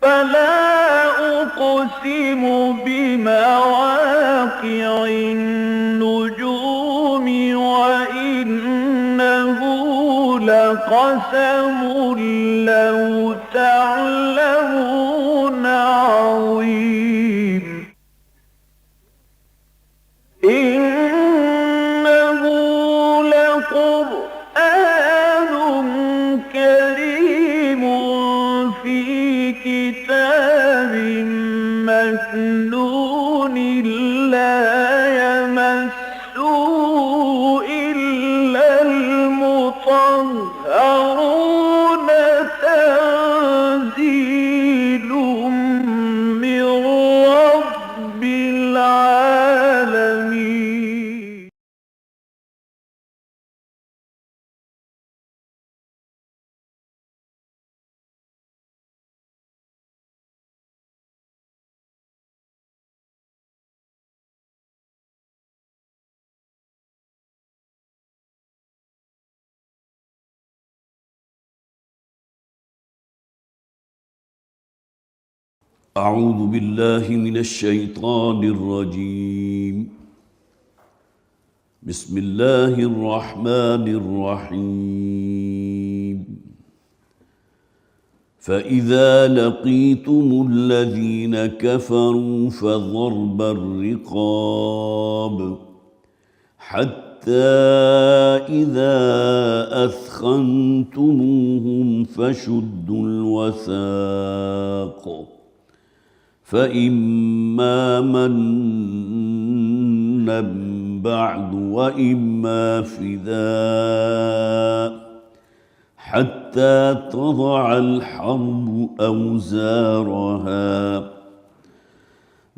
فلا أقسم بمواقع النجوم وإنه لقسم لو تعلمون عظيم إنه لقرآن كريم في كتاب مكنون لا يمسه إلا المطهرون تنزيل من رب العالمين. أعوذ بالله من الشيطان الرجيم. بسم الله الرحمن الرحيم. فإذا لقيتم الذين كفروا فضرب الرقاب حتى إذا أثخنتموهم فشدوا الوثاق فإما منا بعد وإما فداء حتى تضع الحرب أوزارها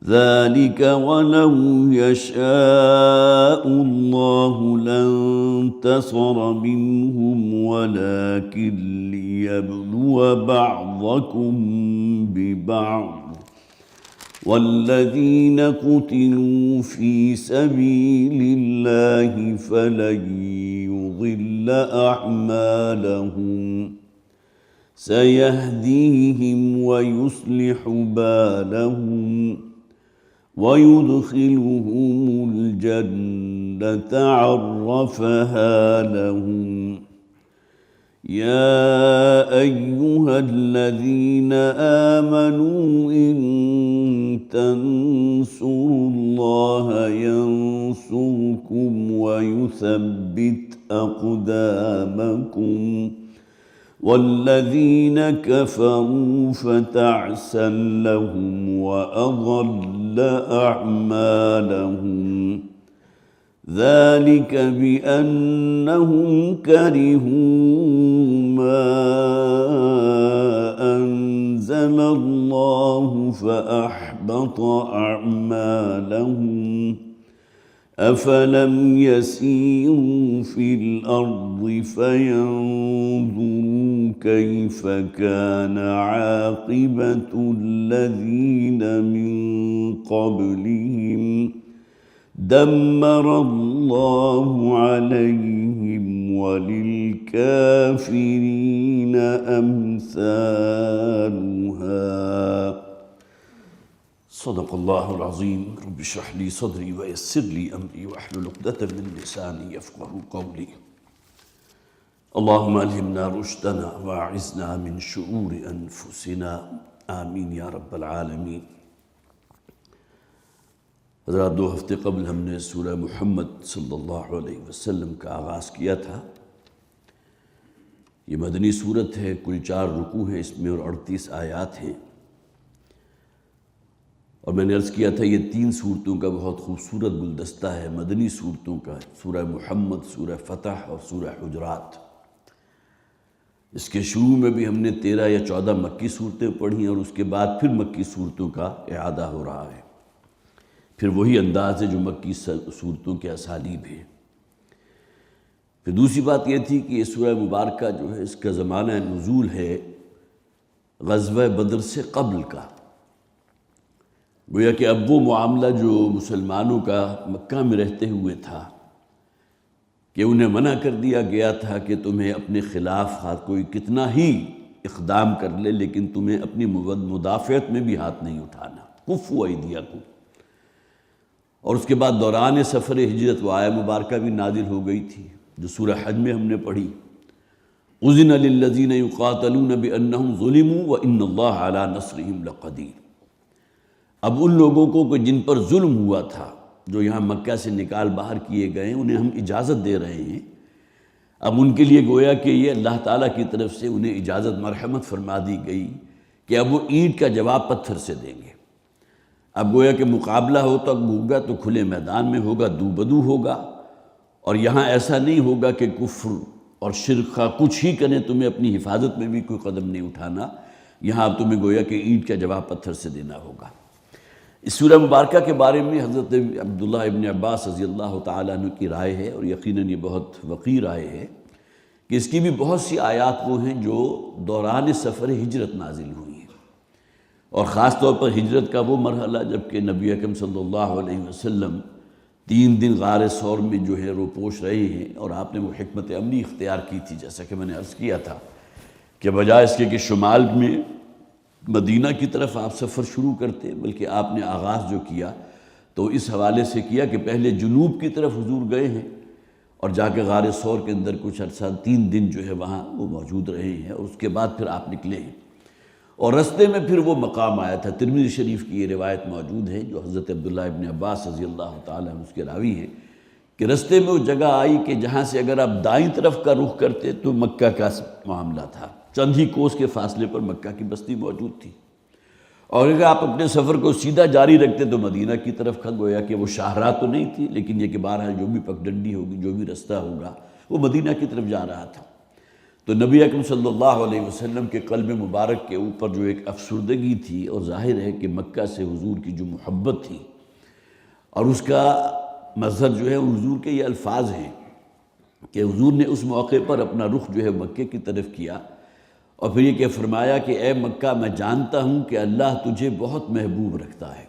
ذلك ولو يشاء الله لانتصر منهم ولكن ليبلو بعضكم ببعض والذين قتلوا في سبيل الله فلن يضل أعمالهم سيهديهم ويصلح بالهم ويدخلهم الجنة عرفها لهم. يا أيها الذين آمنوا إن تنصروا الله ينصركم ويثبت أقدامكم والذين كفروا فتعسا لهم وأضل أعمالهم ذلك بأنهم كرهوا ما أنزل الله فأحبط أعمالهم أفلم يسيروا في الأرض فينظروا كيف كان عاقبة الذين من قبلهم دمر الله عليهم وللكافرين أمثالها. صدق الله العظيم. رب اشرح لي صدري ويسر لي أمري واحلل عقدة من لساني يفقهوا قولي. اللهم ألهمنا رشدنا وأعذنا من شرور أنفسنا آمین یا رب العالمین. حضرات 2 ہفتے قبل ہم نے سورہ محمد صلی اللہ علیہ وسلم کا آغاز کیا تھا. یہ مدنی سورت ہے، کل 4 رکوع ہیں اس میں اور 38 آیات ہیں. اور میں نے عرض کیا تھا یہ 3 سورتوں کا بہت خوبصورت گلدستہ ہے مدنی سورتوں کا، سورہ محمد، سورہ فتح اور سورہ حجرات. اس کے شروع میں بھی ہم نے 13 یا 14 مکی صورتیں پڑھی اور اس کے بعد پھر مکی صورتوں کا اعادہ ہو رہا ہے. پھر وہی انداز ہے جو مکی صورتوں کے اسالیب ہیں. پھر دوسری بات یہ تھی کہ یہ سورہ مبارکہ جو ہے اس کا زمانہ نزول ہے غزوہ بدر سے قبل کا. گویا کہ اب وہ معاملہ جو مسلمانوں کا مکہ میں رہتے ہوئے تھا کہ انہیں منع کر دیا گیا تھا کہ تمہیں اپنے خلاف کوئی کتنا ہی اقدام کر لے لیکن تمہیں اپنی مدافعت میں بھی ہاتھ نہیں اٹھانا، کفوا ایدیکم۔ اور اس کے بعد دوران سفر ہجرت وہ آیہ مبارکہ بھی نازل ہو گئی تھی جو سورہ حج میں ہم نے پڑھی، اذن للذین یقاتلون بانہم ظلموا وان اللہ علی نصرہم لقدیر۔ اب ان لوگوں کو کہ جن پر ظلم ہوا تھا، جو یہاں مکہ سے نکال باہر کیے گئے، انہیں ہم اجازت دے رہے ہیں۔ اب ان کے لیے گویا کہ یہ اللہ تعالیٰ کی طرف سے انہیں اجازت مرحمت فرما دی گئی کہ اب وہ اینٹ کا جواب پتھر سے دیں گے۔ اب گویا کہ مقابلہ ہوگا تو کھلے میدان میں ہوگا، دو بدو ہوگا، اور یہاں ایسا نہیں ہوگا کہ کفر اور شرک کا کچھ ہی کریں تمہیں اپنی حفاظت میں بھی کوئی قدم نہیں اٹھانا، یہاں اب تمہیں گویا کہ اینٹ کا جواب پتھر سے دینا ہوگا۔ اس سورہ مبارکہ کے بارے میں حضرت عبداللہ ابن عباس رضی اللہ تعالیٰ عنہ کی رائے ہے، اور یقیناً یہ بہت وقی رائے ہے، کہ اس کی بھی بہت سی آیات وہ ہیں جو دوران سفر ہجرت نازل ہوئی ہیں، اور خاص طور پر ہجرت کا وہ مرحلہ جب کہ نبی اکرم صلی اللہ علیہ وسلم 3 دن غار ثور میں جو ہے رو پوش رہے ہیں، اور آپ نے وہ حکمت عملی اختیار کی تھی، جیسا کہ میں نے عرض کیا تھا کہ بجائے اس کے کہ شمال میں مدینہ کی طرف آپ سفر شروع کرتے، بلکہ آپ نے آغاز جو کیا تو اس حوالے سے کیا کہ پہلے جنوب کی طرف حضور گئے ہیں، اور جا کے غار ثور کے اندر کچھ عرصہ 3 دن جو ہے وہاں وہ موجود رہے ہیں، اور اس کے بعد پھر آپ نکلے ہیں، اور رستے میں پھر وہ مقام آیا تھا۔ ترمذی شریف کی یہ روایت موجود ہے جو حضرت عبداللہ ابن عباس رضی اللہ تعالیٰ عنہ اس کے راوی ہیں، کہ رستے میں وہ جگہ آئی کہ جہاں سے اگر آپ دائیں طرف کا رخ کرتے تو مکہ کا معاملہ تھا، چند ہی کوس کے فاصلے پر مکہ کی بستی موجود تھی، اور اگر آپ اپنے سفر کو سیدھا جاری رکھتے تو مدینہ کی طرف کا گویا کہ وہ شاہراہ تو نہیں تھی، لیکن یہ کہ بہرحال جو بھی پگڈنڈی ہوگی، جو بھی رستہ ہوگا وہ مدینہ کی طرف جا رہا تھا۔ تو نبی اکرم صلی اللہ علیہ وسلم کے قلب مبارک کے اوپر جو ایک افسردگی تھی، اور ظاہر ہے کہ مکہ سے حضور کی جو محبت تھی، اور اس کا مظہر جو ہے حضور کے یہ الفاظ ہیں کہ حضور نے اس موقع پر اپنا رخ جو ہے مکہ کی طرف کیا، اور پھر یہ کہ فرمایا کہ اے مکہ، میں جانتا ہوں کہ اللہ تجھے بہت محبوب رکھتا ہے،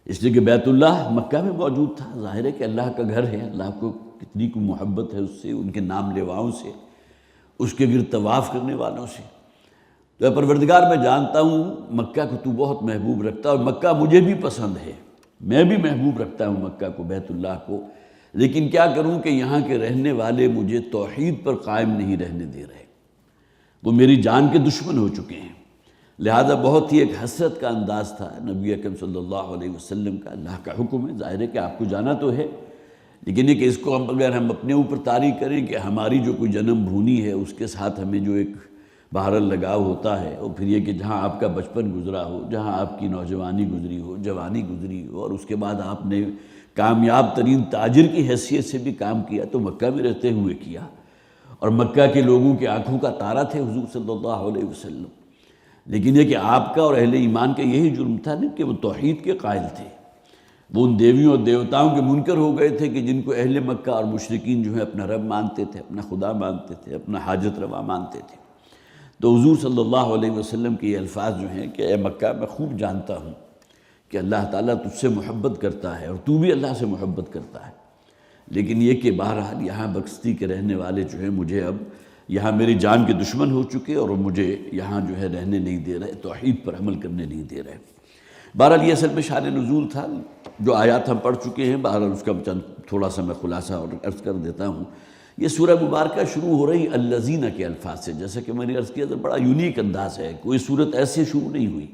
اس لیے کہ بیت اللہ مکہ میں موجود تھا، ظاہر ہے کہ اللہ کا گھر ہے، اللہ کو کتنی کو محبت ہے اس سے، ان کے نام لیواؤں سے، اس کے گرد طواف کرنے والوں سے۔ تو اے پروردگار، میں جانتا ہوں مکہ کو تو بہت محبوب رکھتا ہے، اور مکہ مجھے بھی پسند ہے، میں بھی محبوب رکھتا ہوں مکہ کو، بیت اللہ کو، لیکن کیا کروں کہ یہاں کے رہنے والے مجھے توحید پر قائم نہیں رہنے دے رہے، وہ میری جان کے دشمن ہو چکے ہیں۔ لہذا بہت ہی ایک حسرت کا انداز تھا نبی اکرم صلی اللہ علیہ وسلم کا، اللہ کا حکم ہے، ظاہر ہے کہ آپ کو جانا تو ہے، لیکن یہ کہ اس کو اگر ہم اپنے اوپر طاری کریں کہ ہماری جو کوئی جنم بھونی ہے اس کے ساتھ ہمیں جو ایک بہرحال لگاؤ ہوتا ہے، اور پھر یہ کہ جہاں آپ کا بچپن گزرا ہو، جہاں آپ کی نوجوانی گزری ہو، جوانی گزری ہو، اور اس کے بعد آپ نے کامیاب ترین تاجر کی حیثیت سے بھی کام کیا تو مکہ میں رہتے ہوئے کیا، اور مکہ کے لوگوں کی آنکھوں کا تارا تھے حضور صلی اللہ علیہ وسلم، لیکن یہ کہ آپ کا اور اہل ایمان کا یہی جرم تھا نا کہ وہ توحید کے قائل تھے، وہ ان دیویوں اور دیوتاؤں کے منکر ہو گئے تھے کہ جن کو اہل مکہ اور مشرکین جو ہے اپنا رب مانتے تھے، اپنا خدا مانتے تھے، اپنا حاجت روا مانتے تھے۔ تو حضور صلی اللہ علیہ وسلم کے یہ الفاظ جو ہیں کہ اے مکہ، میں خوب جانتا ہوں کہ اللہ تعالیٰ تجھ سے محبت کرتا ہے، اور تو بھی اللہ سے محبت کرتا ہے، لیکن یہ کہ بہرحال یہاں بستی کے رہنے والے جو ہیں مجھے اب یہاں میری جان کے دشمن ہو چکے، اور مجھے یہاں جو ہے رہنے نہیں دے رہے، توحید پر عمل کرنے نہیں دے رہے۔ بہرحال یہ اصل میں شان نزول تھا، جو آیات ہم پڑھ چکے ہیں، بہرحال اس کا تھوڑا سا میں خلاصہ اور عرض کر دیتا ہوں۔ یہ سورہ مبارکہ شروع ہو رہی الذین کے الفاظ سے، جیسا کہ میں نے عرض کیا تھا بڑا یونیک انداز ہے، کوئی صورت ایسے شروع نہیں ہوئی،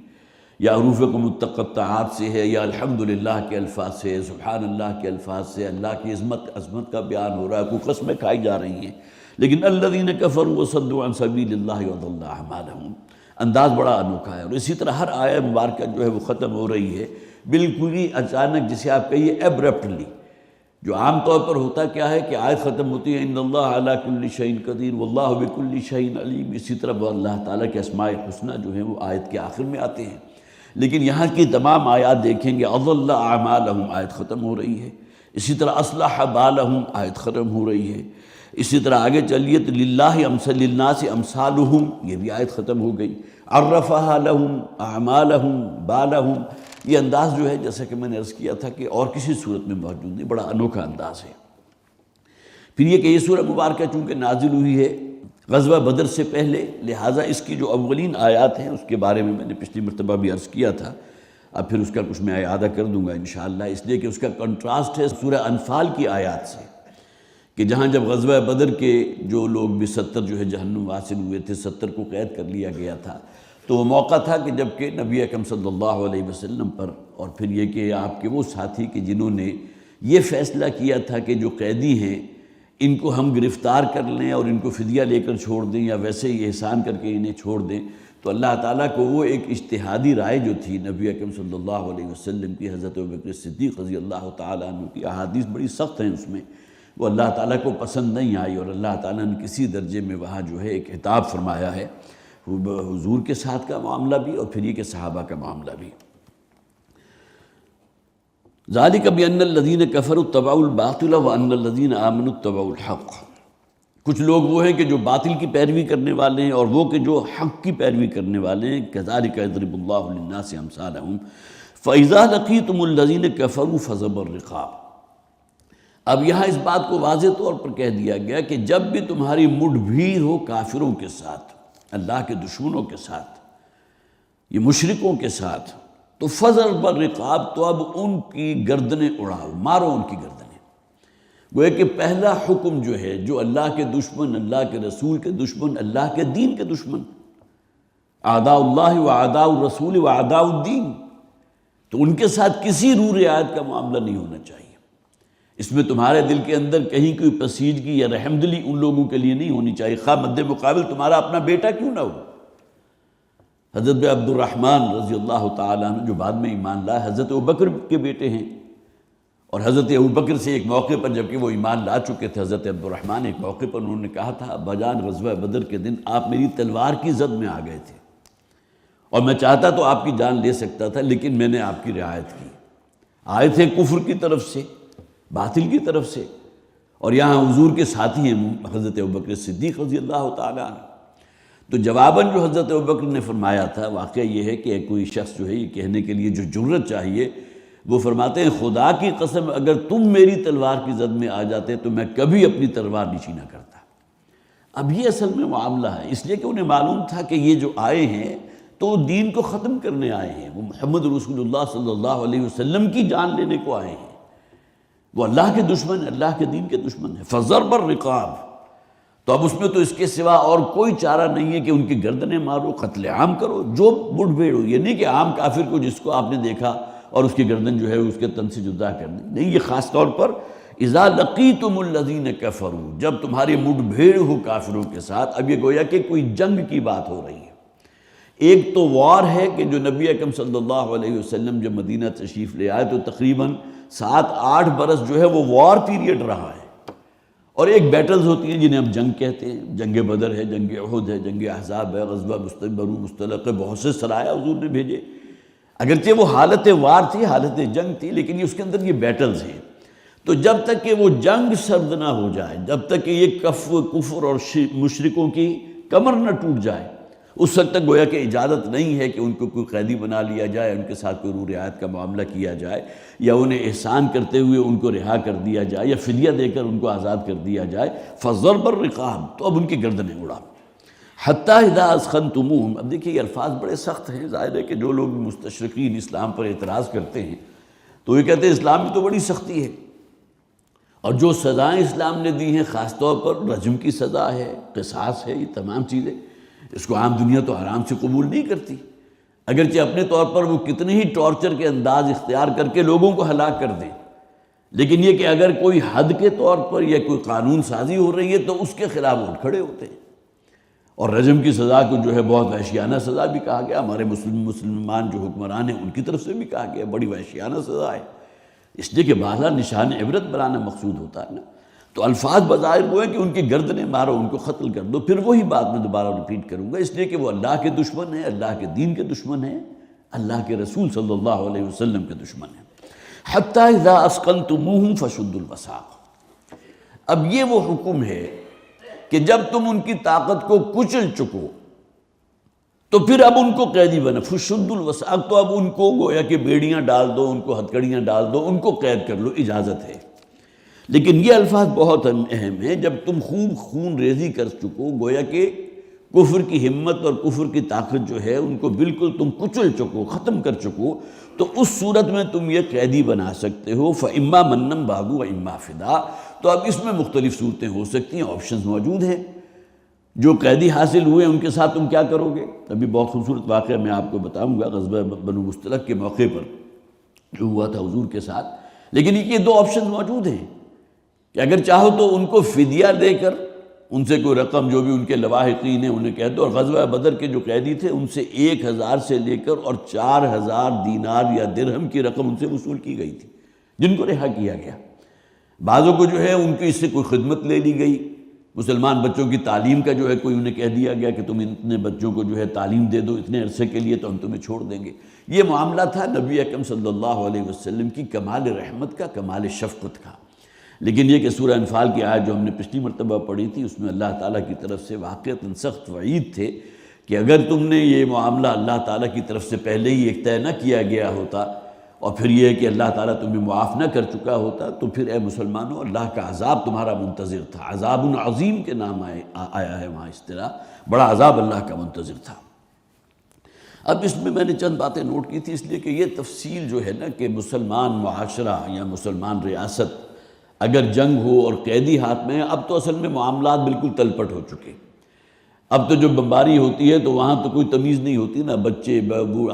یا حروف متقطعات سے ہے، یا الحمدللہ کے الفاظ سے، سبحان اللہ کے الفاظ سے، اللہ کی عظمت کا بیان ہو رہا ہے، کوئی قسمیں کھائی جا رہی ہیں، لیکن الذین کفروا وصدوا عن سبیل اللہ وضل اعمالہم، انداز بڑا انوکھا ہے۔ اور اسی طرح ہر آیہ مبارکہ جو ہے وہ ختم ہو رہی ہے بالکل ہی اچانک، جسے آپ کہیے ایبرپٹلی، جو عام طور پر ہوتا کیا ہے کہ آیت ختم ہوتی ہے ان اللہ علی کل شیء قدیر واللہ بکل شیء علیم، اسی طرح وہ اللہ تعالیٰ کے اسماء الحسنی جو ہیں وہ آیت کے آخر میں آتے ہیں، لیکن یہاں کی تمام آیات دیکھیں گے اضل اعمالہم آیت ختم ہو رہی ہے، اسی طرح اصلح بالہم آیت ختم ہو رہی ہے، اسی طرح آگے چلیے تو للہ للناس امثالہم یہ بھی آیت ختم ہو گئی، عرفہا لہم اعمالہم بالہم، یہ انداز جو ہے جیسا کہ میں نے عرض کیا تھا کہ اور کسی صورت میں موجود نہیں، بڑا انوکھا انداز ہے۔ پھر یہ کہ یہ سورہ مبارکہ چونکہ نازل ہوئی ہے غزوہ بدر سے پہلے، لہٰذا اس کی جو اولین آیات ہیں اس کے بارے میں میں نے پچھلی مرتبہ بھی عرض کیا تھا، اب پھر اس کا کچھ میں اعادہ کر دوں گا انشاءاللہ، اس لیے کہ اس کا کنٹراسٹ ہے سورہ انفال کی آیات سے، کہ جہاں جب غزوہ بدر کے جو لوگ بھی 70 جو ہے جہنم واصل ہوئے تھے، 70 کو قید کر لیا گیا تھا، تو وہ موقع تھا کہ جب کہ نبی اکرم صلی اللہ علیہ وسلم پر، اور پھر یہ کہ آپ کے وہ ساتھی کہ جنہوں نے یہ فیصلہ کیا تھا کہ جو قیدی ہیں ان کو ہم گرفتار کر لیں اور ان کو فدیہ لے کر چھوڑ دیں یا ویسے ہی احسان کر کے انہیں چھوڑ دیں، تو اللہ تعالیٰ کو وہ ایک اجتہادی رائے جو تھی نبی اکرم صلی اللہ علیہ وسلم کی، حضرت ابوبکر صدیق رضی اللہ تعالیٰ عنہ کی احادیث بڑی سخت ہیں اس میں، وہ اللہ تعالیٰ کو پسند نہیں آئی، اور اللہ تعالیٰ نے کسی درجے میں وہاں جو ہے ایک عتاب فرمایا ہے، حضور کے ساتھ کا معاملہ بھی اور پھر یہ کہ صحابہ کا معاملہ بھی۔ ذالک بأن الذین کفروا اتبعوا الباطل وأن الذین آمنوا اتبعوا الحق، کچھ لوگ وہ ہیں کہ جو باطل کی پیروی کرنے والے ہیں اور وہ کہ جو حق کی پیروی کرنے والے ہیں، کذالک یضرب اللہ للناس امثالهم فإذا لقیتم الذین کفروا فضربوا الرقاب۔ اب یہاں اس بات کو واضح طور پر کہہ دیا گیا کہ جب بھی تمہاری مڈ بھیڑ ہو کافروں کے ساتھ، اللہ کے دشمنوں کے ساتھ، یہ مشرکوں کے ساتھ، تو فضرب الرقاب، تو اب ان کی گردنیں اڑاؤ، مارو ان کی گردنیں۔ گویا کہ پہلا حکم جو ہے، جو اللہ کے دشمن، اللہ کے رسول کے دشمن، اللہ کے دین کے دشمن، اعداء اللہ و اعداء الرسول و اعداء الدین، تو ان کے ساتھ کسی رو رعایت کا معاملہ نہیں ہونا چاہیے۔ اس میں تمہارے دل کے اندر کہیں کوئی پسیجگی یا رحم دلی ان لوگوں کے لیے نہیں ہونی چاہیے، خواہ مد مقابل تمہارا اپنا بیٹا کیوں نہ ہو۔ حضرت عبد الرحمن رضی اللہ تعالیٰ عنہ جو بعد میں ایمان لائے، حضرت ابوبکر کے بیٹے ہیں، اور حضرت ابوبکر سے ایک موقع پر جبکہ وہ ایمان لا چکے تھے، حضرت عبد الرحمن ایک موقع پر انہوں نے کہا تھا، ابا جان غزوہ بدر کے دن آپ میری تلوار کی زد میں آ گئے تھے، اور میں چاہتا تو آپ کی جان لے سکتا تھا، لیکن میں نے آپ کی رعایت کی۔ آئے تھے کفر کی طرف سے، باطل کی طرف سے، اور یہاں حضور کے ساتھی ہیں حضرت ابوبکر صدیق رضی اللہ تعالیٰ عنہ۔ تو جواباً جو حضرت ابوبکر نے فرمایا تھا، واقعہ یہ ہے کہ کوئی شخص جو ہے یہ کہنے کے لیے جو جرت چاہیے، وہ فرماتے ہیں خدا کی قسم اگر تم میری تلوار کی زد میں آ جاتے تو میں کبھی اپنی تلوار نیچی نہ کرتا۔ اب یہ اصل میں معاملہ ہے، اس لیے کہ انہیں معلوم تھا کہ یہ جو آئے ہیں تو دین کو ختم کرنے آئے ہیں، وہ محمد رسول اللہ صلی اللہ علیہ وسلم کی جان لینے کو آئے ہیں، وہ اللہ کے دشمن ہیں، اللہ کے دین کے دشمن ہیں۔ فضرب الرقاب، تو اب اس میں تو اس کے سوا اور کوئی چارہ نہیں ہے کہ ان کی گردنیں مارو، قتل عام کرو، جو مڈ بھیڑ ہو۔ یہ نہیں کہ عام کافر کو جس کو آپ نے دیکھا اور اس کی گردن جو ہے اس کے تن سے جدا کر دی، نہیں، یہ خاص طور پر اذا لقیتم الذین کفروا، جب تمہاری مڈ بھیڑ ہو کافروں کے ساتھ۔ اب یہ گویا کہ کوئی جنگ کی بات ہو رہی ہے۔ ایک تو وار ہے کہ جو نبی اکرم صلی اللہ علیہ وسلم جب مدینہ تشریف لے آئے تو تقریباً 7-8 برس جو ہے وہ وار پیریڈ رہا ہے، اور ایک بیٹلز ہوتی ہیں جنہیں ہم جنگ کہتے ہیں، جنگ بدر ہے، جنگ احد ہے، جنگ احزاب ہے، غزوہ بنو مستلق ہے، بہت سے سرایہ حضور نے بھیجے، اگرچہ وہ حالت وار تھی، حالت جنگ تھی، لیکن اس کے اندر یہ بیٹلز ہیں۔ تو جب تک کہ وہ جنگ سرد نہ ہو جائے، جب تک کہ یہ کفر اور مشرکوں کی کمر نہ ٹوٹ جائے، اس وقت تک گویا کہ اجازت نہیں ہے کہ ان کو کوئی قیدی بنا لیا جائے، ان کے ساتھ کوئی رو رعایت کا معاملہ کیا جائے، یا انہیں احسان کرتے ہوئے ان کو رہا کر دیا جائے، یا فدیہ دے کر ان کو آزاد کر دیا جائے۔ فضرب الرقاب، تو اب ان کی گردنیں اڑا۔ حتیٰ اذا اثخنتموہم، اب دیکھیے یہ الفاظ بڑے سخت ہیں، ظاہر ہے کہ جو لوگ مستشرقین اسلام پر اعتراض کرتے ہیں تو یہ کہتے ہیں اسلام میں تو بڑی سختی ہے، اور جو سزائیں اسلام نے دی ہیں خاص طور پر رجم کی سزا ہے، قصاص ہے، یہ تمام چیزیں اس کو عام دنیا تو آرام سے قبول نہیں کرتی، اگرچہ اپنے طور پر وہ کتنے ہی ٹارچر کے انداز اختیار کر کے لوگوں کو ہلاک کر دیں، لیکن یہ کہ اگر کوئی حد کے طور پر یا کوئی قانون سازی ہو رہی ہے تو اس کے خلاف اٹھ کھڑے ہوتے ہیں۔ اور رجم کی سزا کو جو ہے بہت وحشیانہ سزا بھی کہا گیا، ہمارے مسلمان جو حکمران ہیں ان کی طرف سے بھی کہا گیا بڑی وحشیانہ سزا ہے، اس لیے کہ بعضا نشان عبرت بنانا مقصود ہوتا ہے نا۔ تو الفاظ بظاہر وہ ہیں کہ ان کی گردنیں مارو، ان کو قتل کر دو، پھر وہی بات میں دوبارہ ریپیٹ کروں گا، اس لیے کہ وہ اللہ کے دشمن ہیں، اللہ کے دین کے دشمن ہیں، اللہ کے رسول صلی اللہ علیہ وسلم کے دشمن ہیں۔ حتیٰ اذا اثقلتموہم فشدوا الوثاق، اب یہ وہ حکم ہے کہ جب تم ان کی طاقت کو کچل چکو تو پھر اب ان کو قیدی بنا، فشدوا الوثاق، تو اب ان کو گویا کہ بیڑیاں ڈال دو، ان کو ہتھکڑیاں ڈال دو، ان کو قید کر لو، اجازت ہے۔ لیکن یہ الفاظ بہت اہم ہیں، جب تم خوب خون ریزی کر چکو، گویا کہ کفر کی ہمت اور کفر کی طاقت جو ہے ان کو بالکل تم کچل چکو، ختم کر چکو، تو اس صورت میں تم یہ قیدی بنا سکتے ہو، فَإِمَّا مَنًّا بَعْدُ وَإِمَّا فِدَاء۔ تو اب اس میں مختلف صورتیں ہو سکتی ہیں، آپشنز موجود ہیں۔ جو قیدی حاصل ہوئے ان کے ساتھ تم کیا کرو گے؟ ابھی بہت خوبصورت واقعہ میں آپ کو بتاؤں گا غزوہ بنو مصطلق کے موقع پر جو ہوا تھا حضور کے ساتھ، لیکن یہ دو آپشنز موجود ہیں کہ اگر چاہو تو ان کو فدیہ دے کر ان سے کوئی رقم جو بھی ان کے لواحقین ہیں انہیں کہہ دو، اور غزوہ بدر کے جو قیدی تھے ان سے 1000 سے لے کر اور 4000 دینار یا درہم کی رقم ان سے وصول کی گئی تھی، جن کو رہا کیا گیا۔ بعضوں کو جو ہے ان کی اس سے کوئی خدمت لے لی گئی، مسلمان بچوں کی تعلیم کا جو ہے کوئی انہیں کہہ دیا گیا کہ تم اتنے بچوں کو جو ہے تعلیم دے دو اتنے عرصے کے لیے تو ہم تمہیں چھوڑ دیں گے۔ یہ معاملہ تھا نبی اکرم صلی اللہ علیہ وسلم کی کمال رحمت کا، کمال شفقت کا۔ لیکن یہ کہ سورہ انفال کی آیت جو ہم نے پچھلی مرتبہ پڑھی تھی اس میں اللہ تعالیٰ کی طرف سے واقعتاً سخت وعید تھے کہ اگر تم نے یہ معاملہ اللہ تعالیٰ کی طرف سے پہلے ہی ایک طے نہ کیا گیا ہوتا اور پھر یہ کہ اللہ تعالیٰ تمہیں معاف نہ کر چکا ہوتا تو پھر اے مسلمانوں اللہ کا عذاب تمہارا منتظر تھا۔ عذاب عظیم کے نام آیا ہے وہاں، اس طرح بڑا عذاب اللہ کا منتظر تھا۔ اب اس میں نے چند باتیں نوٹ کی تھی اس لیے کہ یہ تفصیل جو ہے نا کہ مسلمان معاشرہ یا مسلمان ریاست اگر جنگ ہو اور قیدی ہاتھ میں ہے، اب تو اصل میں معاملات بالکل تلپٹ ہو چکے۔ اب تو جو بمباری ہوتی ہے تو وہاں تو کوئی تمیز نہیں ہوتی نا، بچے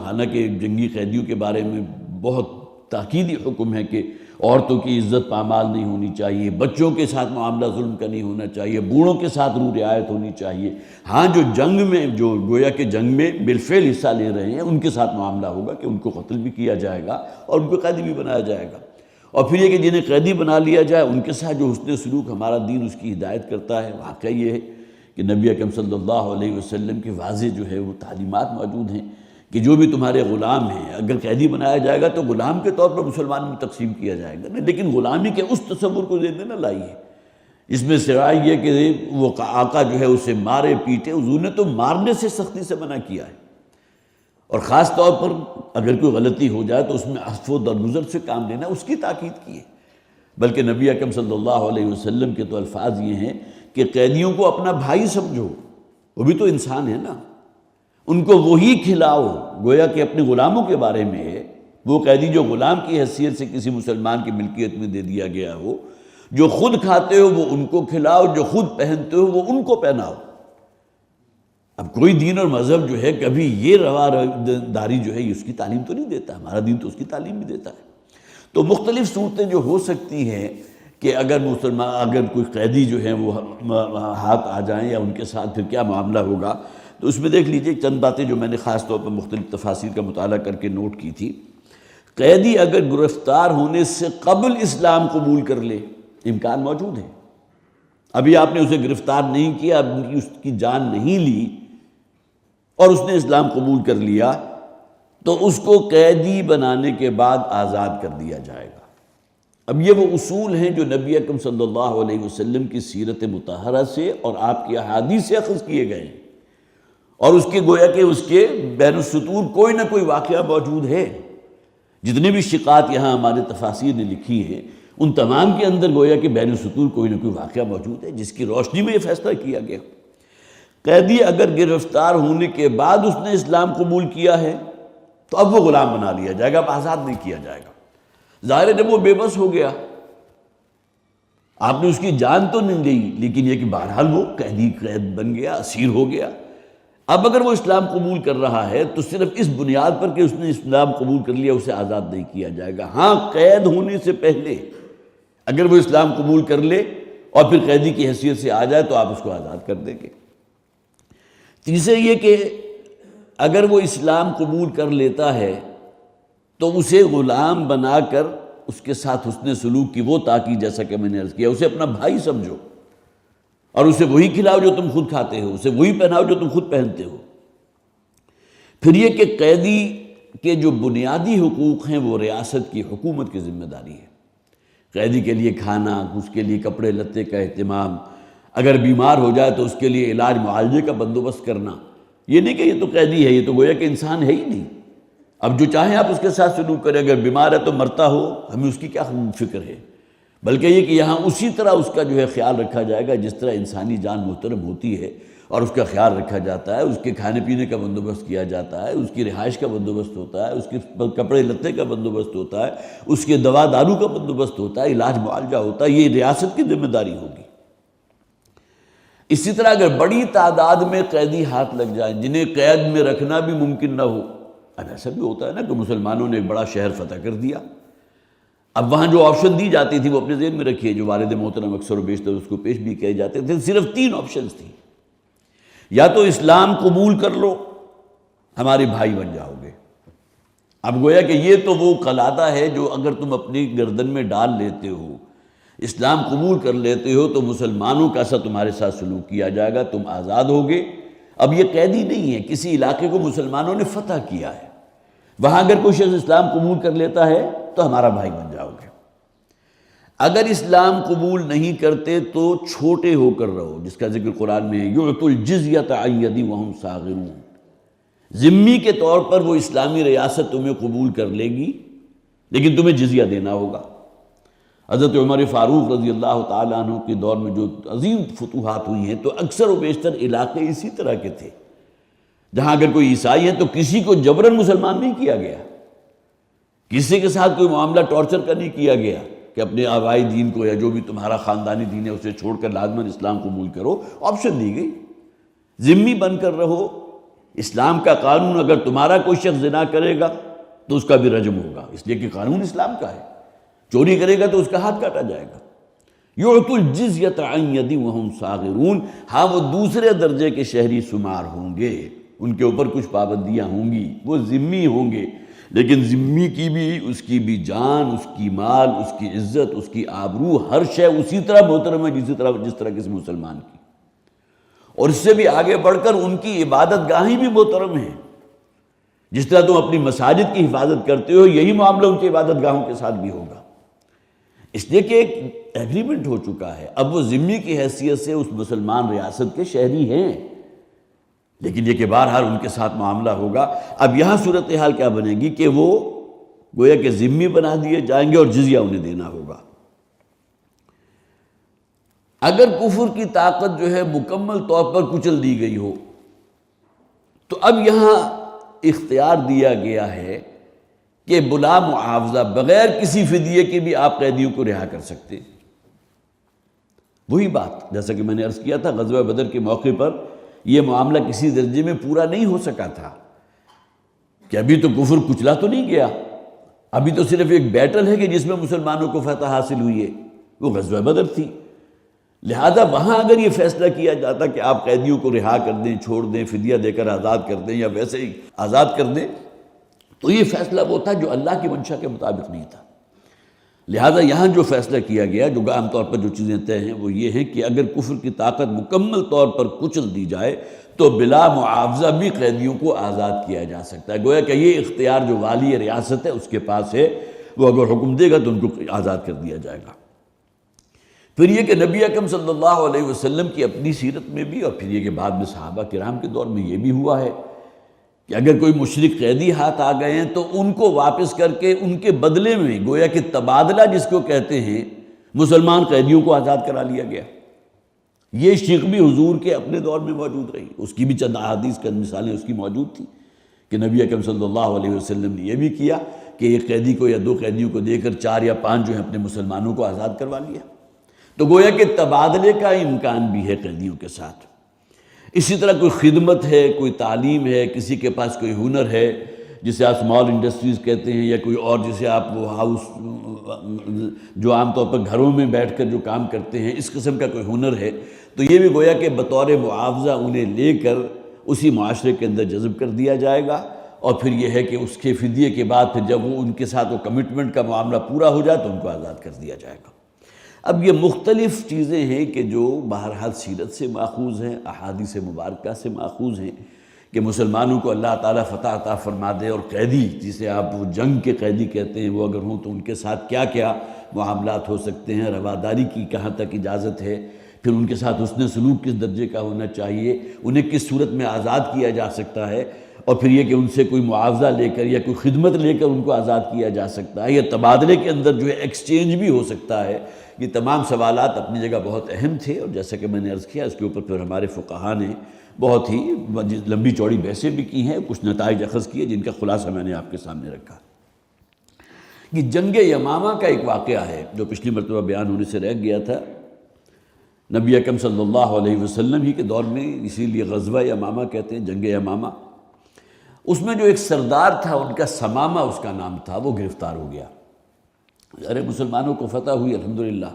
حالانکہ جنگی قیدیوں کے بارے میں بہت تاکیدی حکم ہے کہ عورتوں کی عزت پامال نہیں ہونی چاہیے، بچوں کے ساتھ معاملہ ظلم کا نہیں ہونا چاہیے، بوڑھوں کے ساتھ روح رعایت ہونی چاہیے۔ ہاں جو جنگ میں جو گویا کہ جنگ میں بالفعل حصہ لے رہے ہیں ان کے ساتھ معاملہ ہوگا کہ ان کو قتل بھی کیا جائے گا اور ان کو قیدی بھی بنایا جائے گا، اور پھر یہ کہ جنہیں قیدی بنا لیا جائے ان کے ساتھ جو حسن سلوک ہمارا دین اس کی ہدایت کرتا ہے۔ واقعہ یہ ہے کہ نبی اکرم صلی اللہ علیہ وسلم کی واضح جو ہے وہ تعلیمات موجود ہیں کہ جو بھی تمہارے غلام ہیں اگر قیدی بنایا جائے گا تو غلام کے طور پر مسلمانوں میں تقسیم کیا جائے گا، لیکن غلامی کے اس تصور کو ذہن میں نہ لائیے۔ اس میں سوائے یہ کہ وہ آقا جو ہے اسے مارے پیٹے، حضور نے تو مارنے سے سختی سے منع کیا ہے، اور خاص طور پر اگر کوئی غلطی ہو جائے تو اس میں عفو و درگزر سے کام لینا اس کی تاکید کی ہے۔ بلکہ نبی اکرم صلی اللہ علیہ وسلم کے تو الفاظ یہ ہیں کہ قیدیوں کو اپنا بھائی سمجھو، وہ بھی تو انسان ہے نا، ان کو وہی کھلاؤ، گویا کہ اپنے غلاموں کے بارے میں ہے، وہ قیدی جو غلام کی حیثیت سے کسی مسلمان کی ملکیت میں دے دیا گیا ہو، جو خود کھاتے ہو وہ ان کو کھلاؤ، جو خود پہنتے ہو وہ ان کو پہناؤ۔ اب کوئی دین اور مذہب جو ہے کبھی یہ رواداری جو ہے اس کی تعلیم تو نہیں دیتا، ہمارا دین تو اس کی تعلیم بھی دیتا ہے۔ تو مختلف صورتیں جو ہو سکتی ہیں کہ اگر اگر کوئی قیدی جو ہے وہ ہاتھ آ جائیں یا ان کے ساتھ پھر کیا معاملہ ہوگا، تو اس میں دیکھ لیجئے چند باتیں جو میں نے خاص طور پر مختلف تفاسیر کا مطالعہ کر کے نوٹ کی تھی۔ قیدی اگر گرفتار ہونے سے قبل اسلام قبول کر لے، امکان موجود ہے، ابھی آپ نے اسے گرفتار نہیں کیا، اب اس کی جان نہیں لی اور اس نے اسلام قبول کر لیا تو اس کو قیدی بنانے کے بعد آزاد کر دیا جائے گا۔ اب یہ وہ اصول ہیں جو نبی اکرم صلی اللہ علیہ وسلم کی سیرت مطہرہ سے اور آپ کی احادیث سے اخذ کیے گئے ہیں، اور اس کے گویا کہ اس کے بین السطور کوئی نہ کوئی واقعہ موجود ہے۔ جتنے بھی شقات یہاں ہمارے تفاسیر نے لکھی ہیں ان تمام کے اندر گویا کہ بین السطور کوئی نہ کوئی واقعہ موجود ہے جس کی روشنی میں یہ فیصلہ کیا گیا۔ قیدی اگر گرفتار ہونے کے بعد اس نے اسلام قبول کیا ہے تو اب وہ غلام بنا لیا جائے گا، اب آزاد نہیں کیا جائے گا۔ ظاہر ہے جب وہ بے بس ہو گیا، آپ نے اس کی جان تو نہیں لی، لیکن یہ کہ بہرحال وہ قید بن گیا، اسیر ہو گیا۔ اب اگر وہ اسلام قبول کر رہا ہے تو صرف اس بنیاد پر کہ اس نے اسلام قبول کر لیا اسے آزاد نہیں کیا جائے گا۔ ہاں قید ہونے سے پہلے اگر وہ اسلام قبول کر لے اور پھر قیدی کی حیثیت سے آ جائے تو آپ اس کو آزاد کر دیں گے۔ تیسرے یہ کہ اگر وہ اسلام قبول کر لیتا ہے تو اسے غلام بنا کر اس کے ساتھ حسن سلوک کی وہ تاکید جیسا کہ میں نے عرض کیا، اسے اپنا بھائی سمجھو اور اسے وہی کھلاؤ جو تم خود کھاتے ہو، اسے وہی پہناؤ جو تم خود پہنتے ہو۔ پھر یہ کہ قیدی کے جو بنیادی حقوق ہیں وہ ریاست کی حکومت کی ذمہ داری ہے۔ قیدی کے لیے کھانا، اس کے لیے کپڑے لتے کا اہتمام، اگر بیمار ہو جائے تو اس کے لیے علاج معالجے کا بندوبست کرنا۔ یہ نہیں کہ یہ تو قیدی ہے، یہ تو گویا کہ انسان ہے ہی نہیں، اب جو چاہیں آپ اس کے ساتھ سلوک کریں، اگر بیمار ہے تو مرتا ہو ہمیں اس کی کیا فکر ہے، بلکہ یہ کہ یہاں اسی طرح اس کا جو ہے خیال رکھا جائے گا جس طرح انسانی جان محترم ہوتی ہے، اور اس کا خیال رکھا جاتا ہے، اس کے کھانے پینے کا بندوبست کیا جاتا ہے، اس کی رہائش کا بندوبست ہوتا ہے، اس کے کپڑے لتے کا بندوبست ہوتا ہے، اس کے دوا دارو کا بندوبست ہوتا ہے، علاج معالجہ ہوتا ہے، یہ ریاست کی ذمہ داری ہوگی۔ اسی طرح اگر بڑی تعداد میں قیدی ہاتھ لگ جائیں جنہیں قید میں رکھنا بھی ممکن نہ ہو، اب ایسا بھی ہوتا ہے نا کہ مسلمانوں نے ایک بڑا شہر فتح کر دیا، اب وہاں جو آپشن دی جاتی تھی وہ اپنے ذہن میں رکھیے، جو والد محترم اکثر و بیشتر اس کو پیش بھی کیے جاتے تھے، صرف 3 آپشنز تھی، یا تو اسلام قبول کر لو ہمارے بھائی بن جاؤ گے۔ اب گویا کہ یہ تو وہ قلادہ ہے جو اگر تم اپنی گردن میں ڈال لیتے ہو، اسلام قبول کر لیتے ہو تو مسلمانوں کا سا تمہارے ساتھ سلوک کیا جائے گا، تم آزاد ہوگے۔ اب یہ قیدی نہیں ہے، کسی علاقے کو مسلمانوں نے فتح کیا ہے، وہاں اگر کوئی شخص اسلام قبول کر لیتا ہے تو ہمارا بھائی بن جاؤ گے۔ اگر اسلام قبول نہیں کرتے تو چھوٹے ہو کر رہو، جس کا ذکر قرآن میں ہے، یُعْطُوا الْجِزْیَةَ عَنْ یَدٍ وَهُمْ صَاغِرُونَ، ذمی کے طور پر وہ اسلامی ریاست تمہیں قبول کر لے گی لیکن تمہیں جزیہ دینا ہوگا۔ حضرت عمر فاروق رضی اللہ تعالیٰ عنہ کے دور میں جو عظیم فتوحات ہوئی ہیں تو اکثر و بیشتر علاقے اسی طرح کے تھے، جہاں اگر کوئی عیسائی ہے تو کسی کو جبراً مسلمان نہیں کیا گیا، کسی کے ساتھ کوئی معاملہ ٹارچر کا نہیں کیا گیا کہ اپنے آبائی دین کو یا جو بھی تمہارا خاندانی دین ہے اسے چھوڑ کر لازماً اسلام قبول کرو، آپشن دی گئی، ذمی بن کر رہو۔ اسلام کا قانون اگر تمہارا کوئی شخص زنا کرے گا تو اس کا بھی رجم ہوگا، اس لیے کہ قانون اسلام کا ہے، چوری کرے گا تو اس کا ہاتھ کاٹا جائے گا۔ یُعْطُوا الْجِزْیَةَ عَنْ یَدٍ وَهُمْ صَاغِرُونَ، ہاں وہ دوسرے درجے کے شہری شمار ہوں گے، ان کے اوپر کچھ پابندیاں ہوں گی، وہ ذمی ہوں گے، لیکن ذمی کی بھی، اس کی بھی جان، اس کی مال، اس کی عزت، اس کی آبرو، ہر شے اسی طرح محترم ہے جس طرح کسی مسلمان کی، اور اس سے بھی آگے بڑھ کر ان کی عبادت گاہیں بھی محترم ہیں، جس طرح تم اپنی مساجد کی حفاظت کرتے ہو یہی معاملہ ان کی عبادت گاہوں کے ساتھ بھی ہوگا، اس لیے کہ ایک ایگریمنٹ ہو چکا ہے۔ اب وہ ذمی کی حیثیت سے اس مسلمان ریاست کے شہری ہیں، لیکن یہ کہ بہرحال ان کے ساتھ معاملہ ہوگا۔ اب یہاں صورتحال کیا بنے گی کہ وہ گویا کہ ذمی بنا دیے جائیں گے اور جزیہ انہیں دینا ہوگا۔ اگر کفر کی طاقت جو ہے مکمل طور پر کچل دی گئی ہو تو اب یہاں اختیار دیا گیا ہے کہ بلا معاوضہ بغیر کسی فدیے کے بھی آپ قیدیوں کو رہا کر سکتے ہیں۔ وہی بات جیسا کہ میں نے عرض کیا تھا، غزوہ بدر کے موقع پر یہ معاملہ کسی درجے میں پورا نہیں ہو سکا تھا کہ ابھی تو کفر کچلا تو نہیں گیا، ابھی تو صرف ایک بیٹل ہے کہ جس میں مسلمانوں کو فتح حاصل ہوئی ہے، وہ غزوہ بدر تھی۔ لہذا وہاں اگر یہ فیصلہ کیا جاتا کہ آپ قیدیوں کو رہا کر دیں، چھوڑ دیں، فدیہ دے کر آزاد کر دیں یا ویسے ہی آزاد کر دیں، تو یہ فیصلہ وہ تھا جو اللہ کی منشا کے مطابق نہیں تھا۔ لہذا یہاں جو فیصلہ کیا گیا، جو عام طور پر جو چیزیں طے ہیں وہ یہ ہیں کہ اگر کفر کی طاقت مکمل طور پر کچل دی جائے تو بلا معاوضہ بھی قیدیوں کو آزاد کیا جا سکتا ہے۔ گویا کہ یہ اختیار جو والی ریاست ہے اس کے پاس ہے، وہ اگر حکم دے گا تو ان کو آزاد کر دیا جائے گا۔ پھر یہ کہ نبی اکرم صلی اللہ علیہ وسلم کی اپنی سیرت میں بھی، اور پھر یہ کہ بعد میں صحابہ کرام کے دور میں یہ بھی ہوا ہے کہ اگر کوئی مشرک قیدی ہاتھ آ گئے ہیں تو ان کو واپس کر کے ان کے بدلے میں گویا کہ تبادلہ جس کو کہتے ہیں، مسلمان قیدیوں کو آزاد کرا لیا گیا۔ یہ شیخ بھی حضور کے اپنے دور میں موجود رہی، اس کی بھی چند احادیث کی مثالیں اس کی موجود تھیں کہ نبی اکرم صلی اللہ علیہ وسلم نے یہ بھی کیا کہ ایک قیدی کو یا 2 قیدیوں کو دے کر 4 یا 5 جو ہیں اپنے مسلمانوں کو آزاد کروا لیا۔ تو گویا کہ تبادلے کا امکان بھی ہے قیدیوں کے ساتھ۔ اسی طرح کوئی خدمت ہے، کوئی تعلیم ہے، کسی کے پاس کوئی ہنر ہے جسے آپ اسمال انڈسٹریز کہتے ہیں، یا کوئی اور جسے آپ وہ ہاؤس جو عام طور پر گھروں میں بیٹھ کر جو کام کرتے ہیں، اس قسم کا کوئی ہنر ہے، تو یہ بھی گویا کہ بطور معاوضہ انہیں لے کر اسی معاشرے کے اندر جذب کر دیا جائے گا، اور پھر یہ ہے کہ اس کے فدیے کے بعد پھر جب وہ ان کے ساتھ وہ کمٹمنٹ کا معاملہ پورا ہو جائے تو ان کو آزاد کر دیا جائے گا۔ اب یہ مختلف چیزیں ہیں کہ جو بہرحال سیرت سے ماخوذ ہیں، احادیث مبارکہ سے ماخوذ ہیں کہ مسلمانوں کو اللہ تعالیٰ فتح عطا فرما دے، اور قیدی جسے آپ وہ جنگ کے قیدی کہتے ہیں وہ اگر ہوں تو ان کے ساتھ کیا کیا معاملات ہو سکتے ہیں، رواداری کی کہاں تک اجازت ہے، پھر ان کے ساتھ حسن سلوک کس درجے کا ہونا چاہیے، انہیں کس صورت میں آزاد کیا جا سکتا ہے، اور پھر یہ کہ ان سے کوئی معاوضہ لے کر یا کوئی خدمت لے کر ان کو آزاد کیا جا سکتا ہے، یا تبادلے کے اندر جو ہے ایکسچینج بھی ہو سکتا ہے، یہ تمام سوالات اپنی جگہ بہت اہم تھے، اور جیسا کہ میں نے عرض کیا اس کے اوپر پھر ہمارے فقہا نے بہت ہی لمبی چوڑی بحثیں بھی کی ہیں، کچھ نتائج اخذ کیے جن کا خلاصہ میں نے آپ کے سامنے رکھا۔ کہ جنگ یمامہ کا ایک واقعہ ہے جو پچھلی مرتبہ بیان ہونے سے رہ گیا تھا، نبی اکرم صلی اللہ علیہ وسلم ہی کے دور میں، اسی لیے غزوہ یمامہ کہتے ہیں، جنگ یمامہ۔ اس میں جو ایک سردار تھا، ان کا ثمامہ اس کا نام تھا، وہ گرفتار ہو گیا۔ ارے مسلمانوں کو فتح ہوئی الحمدللہ،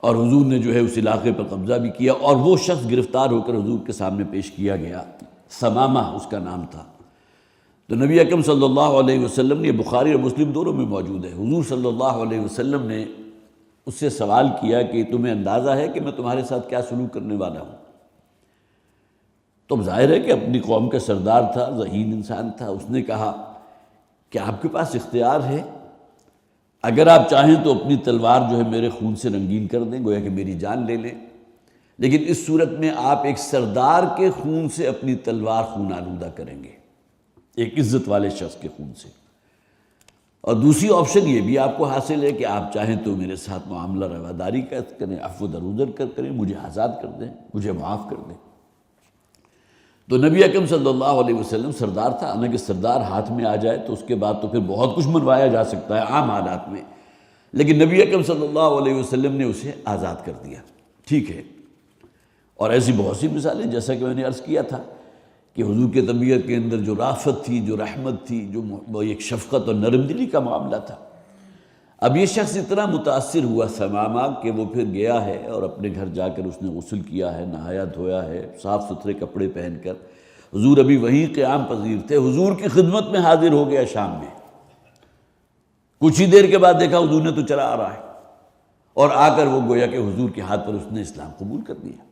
اور حضور نے جو ہے اس علاقے پر قبضہ بھی کیا، اور وہ شخص گرفتار ہو کر حضور کے سامنے پیش کیا گیا، ثمامہ اس کا نام تھا۔ تو نبی اکرم صلی اللہ علیہ وسلم نے، بخاری اور مسلم دونوں میں موجود ہے، حضور صلی اللہ علیہ وسلم نے اس سے سوال کیا کہ تمہیں اندازہ ہے کہ میں تمہارے ساتھ کیا سلوک کرنے والا ہوں؟ تو ظاہر ہے کہ اپنی قوم کا سردار تھا، ذہین انسان تھا، اس نے کہا کہ آپ کے پاس اختیار ہے، اگر آپ چاہیں تو اپنی تلوار جو ہے میرے خون سے رنگین کر دیں، گویا کہ میری جان لے لیں، لیکن اس صورت میں آپ ایک سردار کے خون سے اپنی تلوار خون آلودہ کریں گے، ایک عزت والے شخص کے خون سے۔ اور دوسری آپشن یہ بھی آپ کو حاصل ہے کہ آپ چاہیں تو میرے ساتھ معاملہ رواداری کا کریں، عفو درگزر کریں، مجھے آزاد کر دیں، مجھے معاف کر دیں۔ تو نبی اکرم صلی اللہ علیہ وسلم سردار تھا، حالانکہ سردار ہاتھ میں آ جائے تو اس کے بعد تو پھر بہت کچھ منوایا جا سکتا ہے عام حالات میں، لیکن نبی اکرم صلی اللہ علیہ وسلم نے اسے آزاد کر دیا، ٹھیک ہے۔ اور ایسی بہت سی مثالیں، جیسا کہ میں نے عرض کیا تھا کہ حضور کے طبیعت کے اندر جو رافت تھی، جو رحمت تھی، جو ایک شفقت اور نرم دلی کا معاملہ تھا۔ اب یہ شخص اتنا متاثر ہوا ثمامہ کہ وہ پھر گیا ہے اور اپنے گھر جا کر اس نے غسل کیا ہے، نہایا دھویا ہے، صاف ستھرے کپڑے پہن کر، حضور ابھی وہیں قیام پذیر تھے، حضور کی خدمت میں حاضر ہو گیا شام میں۔ کچھ ہی دیر کے بعد دیکھا حضور نے تو چلا آ رہا ہے، اور آ کر وہ گویا کہ حضور کے ہاتھ پر اس نے اسلام قبول کر دیا۔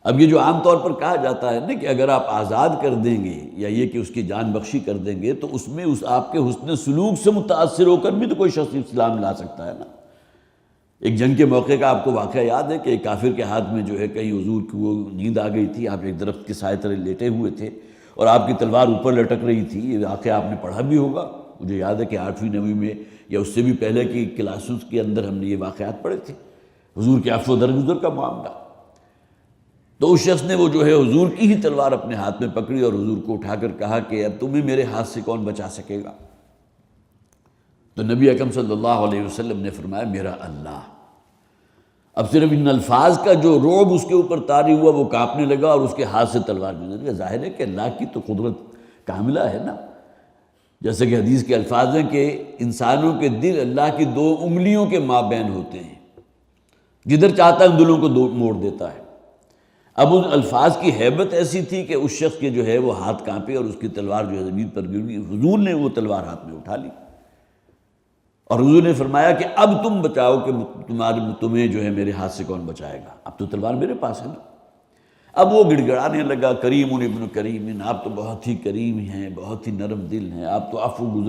اب یہ جو عام طور پر کہا جاتا ہے نا کہ اگر آپ آزاد کر دیں گے یا یہ کہ اس کی جان بخشی کر دیں گے تو اس میں آپ کے حسن سلوک سے متاثر ہو کر بھی تو کوئی شخص اسلام لا سکتا ہے نا۔ ایک جنگ کے موقع کا آپ کو واقعہ یاد ہے کہ ایک کافر کے ہاتھ میں جو ہے کہیں حضور کی وہ نیند آ گئی تھی، آپ ایک درخت کے سائے تلے لیٹے ہوئے تھے اور آپ کی تلوار اوپر لٹک رہی تھی۔ یہ واقعہ آپ نے پڑھا بھی ہوگا، مجھے یاد ہے کہ 8ویں 9ویں میں یا اس سے بھی پہلے کی کلاسز کے اندر ہم نے یہ واقعات پڑھے تھے، حضور کے عفو درگزر کا معاملہ۔ تو اس شخص نے وہ جو ہے حضور کی ہی تلوار اپنے ہاتھ میں پکڑی اور حضور کو اٹھا کر کہا کہ اب تمہیں میرے ہاتھ سے کون بچا سکے گا؟ تو نبی اکرم صلی اللہ علیہ وسلم نے فرمایا میرا اللہ۔ اب صرف ان الفاظ کا جو رعب اس کے اوپر طاری ہوا وہ کانپنے لگا اور اس کے ہاتھ سے تلوار گزر گیا۔ ظاہر ہے کہ اللہ کی تو قدرت کاملہ ہے نا، جیسے کہ حدیث کے الفاظ ہیں کہ انسانوں کے دل اللہ کی 2 انگلیوں کے مابین ہوتے ہیں، جدھر چاہتا ہے ان دلوں کو موڑ دیتا ہے۔ اب ان الفاظ کی ہیبت ایسی تھی کہ اس شخص کے جو ہے وہ ہاتھ کانپے اور اس کی تلوار جو ہے زمین پر گر گئی۔ حضور نے وہ تلوار ہاتھ میں اٹھا لی اور حضور نے فرمایا کہ اب تم بچاؤ کہ تمہیں جو ہے میرے ہاتھ سے کون بچائے گا، اب تو تلوار میرے پاس ہے نا۔ اب وہ گڑ گڑانے لگا، کریم ابن کریم، آپ تو بہت ہی کریم ہیں، بہت ہی نرم دل ہیں، آپ تو عفو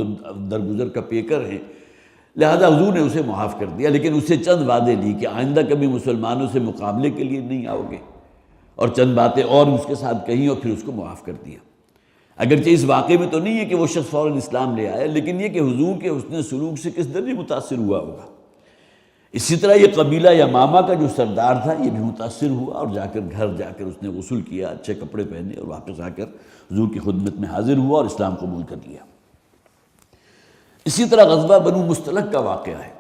درگزر کا پیکر ہیں۔ لہذا حضور نے اسے معاف کر دیا، لیکن اس سے چند وعدے لی کہ آئندہ کبھی مسلمانوں سے مقابلے کے لیے نہیں آؤ گے، اور چند باتیں اور اس کے ساتھ کہیں اور پھر اس کو معاف کر دیا۔ اگرچہ اس واقعے میں تو نہیں ہے کہ وہ شخص فوراً اسلام لے آیا، لیکن یہ کہ حضور کے حسن سلوک سے کس درجے متاثر ہوا ہوگا۔ اسی طرح یہ قبیلہ یمامہ کا جو سردار تھا یہ بھی متاثر ہوا اور گھر جا کر اس نے غسل کیا، اچھے کپڑے پہنے اور واپس آ کر حضور کی خدمت میں حاضر ہوا اور اسلام قبول کر لیا۔ اسی طرح غزوہ بنو مستلق کا واقعہ ہے۔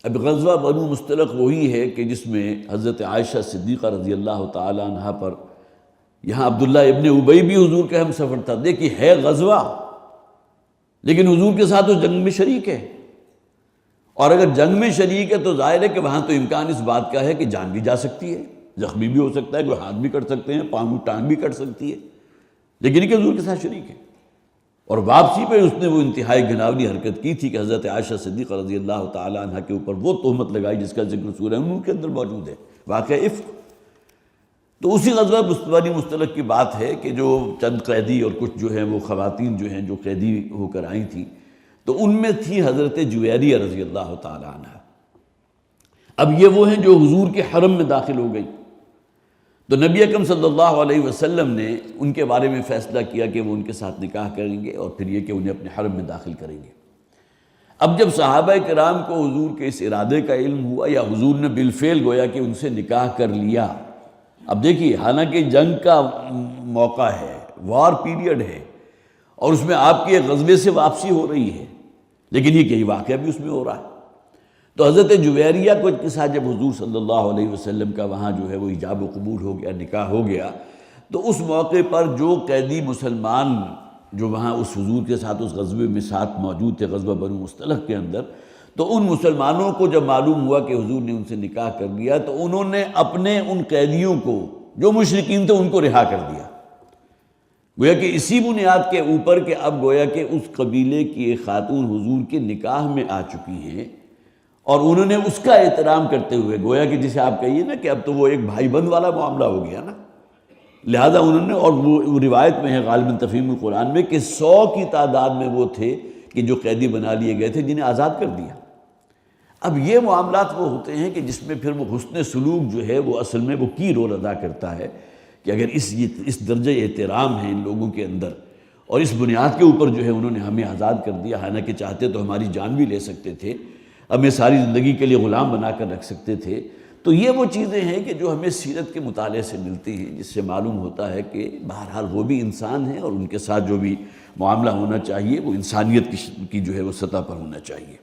اب غزوہ بنو مستلق وہی ہے کہ جس میں حضرت عائشہ صدیقہ رضی اللہ تعالی عنہ پر، یہاں عبداللہ ابن ابی بھی حضور کا ہم سفر تھا۔ دیکھیے ہے غزوہ، لیکن حضور کے ساتھ اس جنگ میں شریک ہے، اور اگر جنگ میں شریک ہے تو ظاہر ہے کہ وہاں تو امکان اس بات کا ہے کہ جان بھی جا سکتی ہے، زخمی بھی ہو سکتا ہے، کوئی ہاتھ بھی کٹ سکتے ہیں، پاؤں ٹانگ بھی کٹ سکتی ہے، لیکن یہ کہ حضور کے ساتھ شریک ہے۔ اور واپسی پہ اس نے وہ انتہائی گھناونی حرکت کی تھی کہ حضرت عائشہ صدیقہ رضی اللہ تعالی عنہ کے اوپر وہ تہمت لگائی جس کا ذکر سورہ نور کے اندر موجود ہے، واقعہ عفق۔ تو اسی غزوہ بنو مستلق کی بات ہے کہ جو چند قیدی اور کچھ جو ہیں وہ خواتین جو ہیں جو قیدی ہو کر آئی تھیں، تو ان میں تھی حضرت جویریہ رضی اللہ تعالی عنہ۔ اب یہ وہ ہیں جو حضور کے حرم میں داخل ہو گئی، تو نبی اکرم صلی اللہ علیہ وسلم نے ان کے بارے میں فیصلہ کیا کہ وہ ان کے ساتھ نکاح کریں گے اور پھر یہ کہ انہیں اپنے حرم میں داخل کریں گے۔ اب جب صحابہ کرام کو حضور کے اس ارادے کا علم ہوا یا حضور نے بالفعل گویا کہ ان سے نکاح کر لیا، اب دیکھیے حالانکہ جنگ کا موقع ہے، وار پیریڈ ہے، اور اس میں آپ کی ایک غزوے سے واپسی ہو رہی ہے، لیکن یہ کئی واقعہ بھی اس میں ہو رہا ہے۔ تو حضرت جویریہ کو کے ساتھ جب حضور صلی اللہ علیہ وسلم کا وہاں جو ہے وہ ایجاب و قبول ہو گیا، نکاح ہو گیا، تو اس موقع پر جو قیدی مسلمان جو وہاں اس حضور کے ساتھ اس غزوے میں ساتھ موجود تھے، غزوہ بنو مصطلق کے اندر، تو ان مسلمانوں کو جب معلوم ہوا کہ حضور نے ان سے نکاح کر لیا، تو انہوں نے اپنے ان قیدیوں کو جو مشرکین تھے ان کو رہا کر دیا، گویا کہ اسی بنیاد کے اوپر کہ اب گویا کہ اس قبیلے کی ایک خاتون حضور کے نکاح میں آ چکی ہیں، اور انہوں نے اس کا احترام کرتے ہوئے گویا کہ جسے آپ کہیے نا کہ اب تو وہ ایک بھائی بند والا معاملہ ہو گیا نا، لہذا انہوں نے، اور وہ روایت میں ہے غالباً تفہیم القرآن میں کہ 100 کی تعداد میں وہ تھے کہ جو قیدی بنا لیے گئے تھے جنہیں آزاد کر دیا۔ اب یہ معاملات وہ ہوتے ہیں کہ جس میں پھر وہ حسن سلوک جو ہے وہ اصل میں وہ کی رول ادا کرتا ہے کہ اگر اس درجہ احترام ہے ان لوگوں کے اندر، اور اس بنیاد کے اوپر جو ہے انہوں نے ہمیں آزاد کر دیا، حالانکہ چاہتے تو ہماری جان بھی لے سکتے تھے، ہمیں ساری زندگی کے لیے غلام بنا کر رکھ سکتے تھے۔ تو یہ وہ چیزیں ہیں کہ جو ہمیں سیرت کے مطالعے سے ملتی ہیں، جس سے معلوم ہوتا ہے کہ بہرحال وہ بھی انسان ہیں، اور ان کے ساتھ جو بھی معاملہ ہونا چاہیے وہ انسانیت کی جو ہے وہ سطح پر ہونا چاہیے۔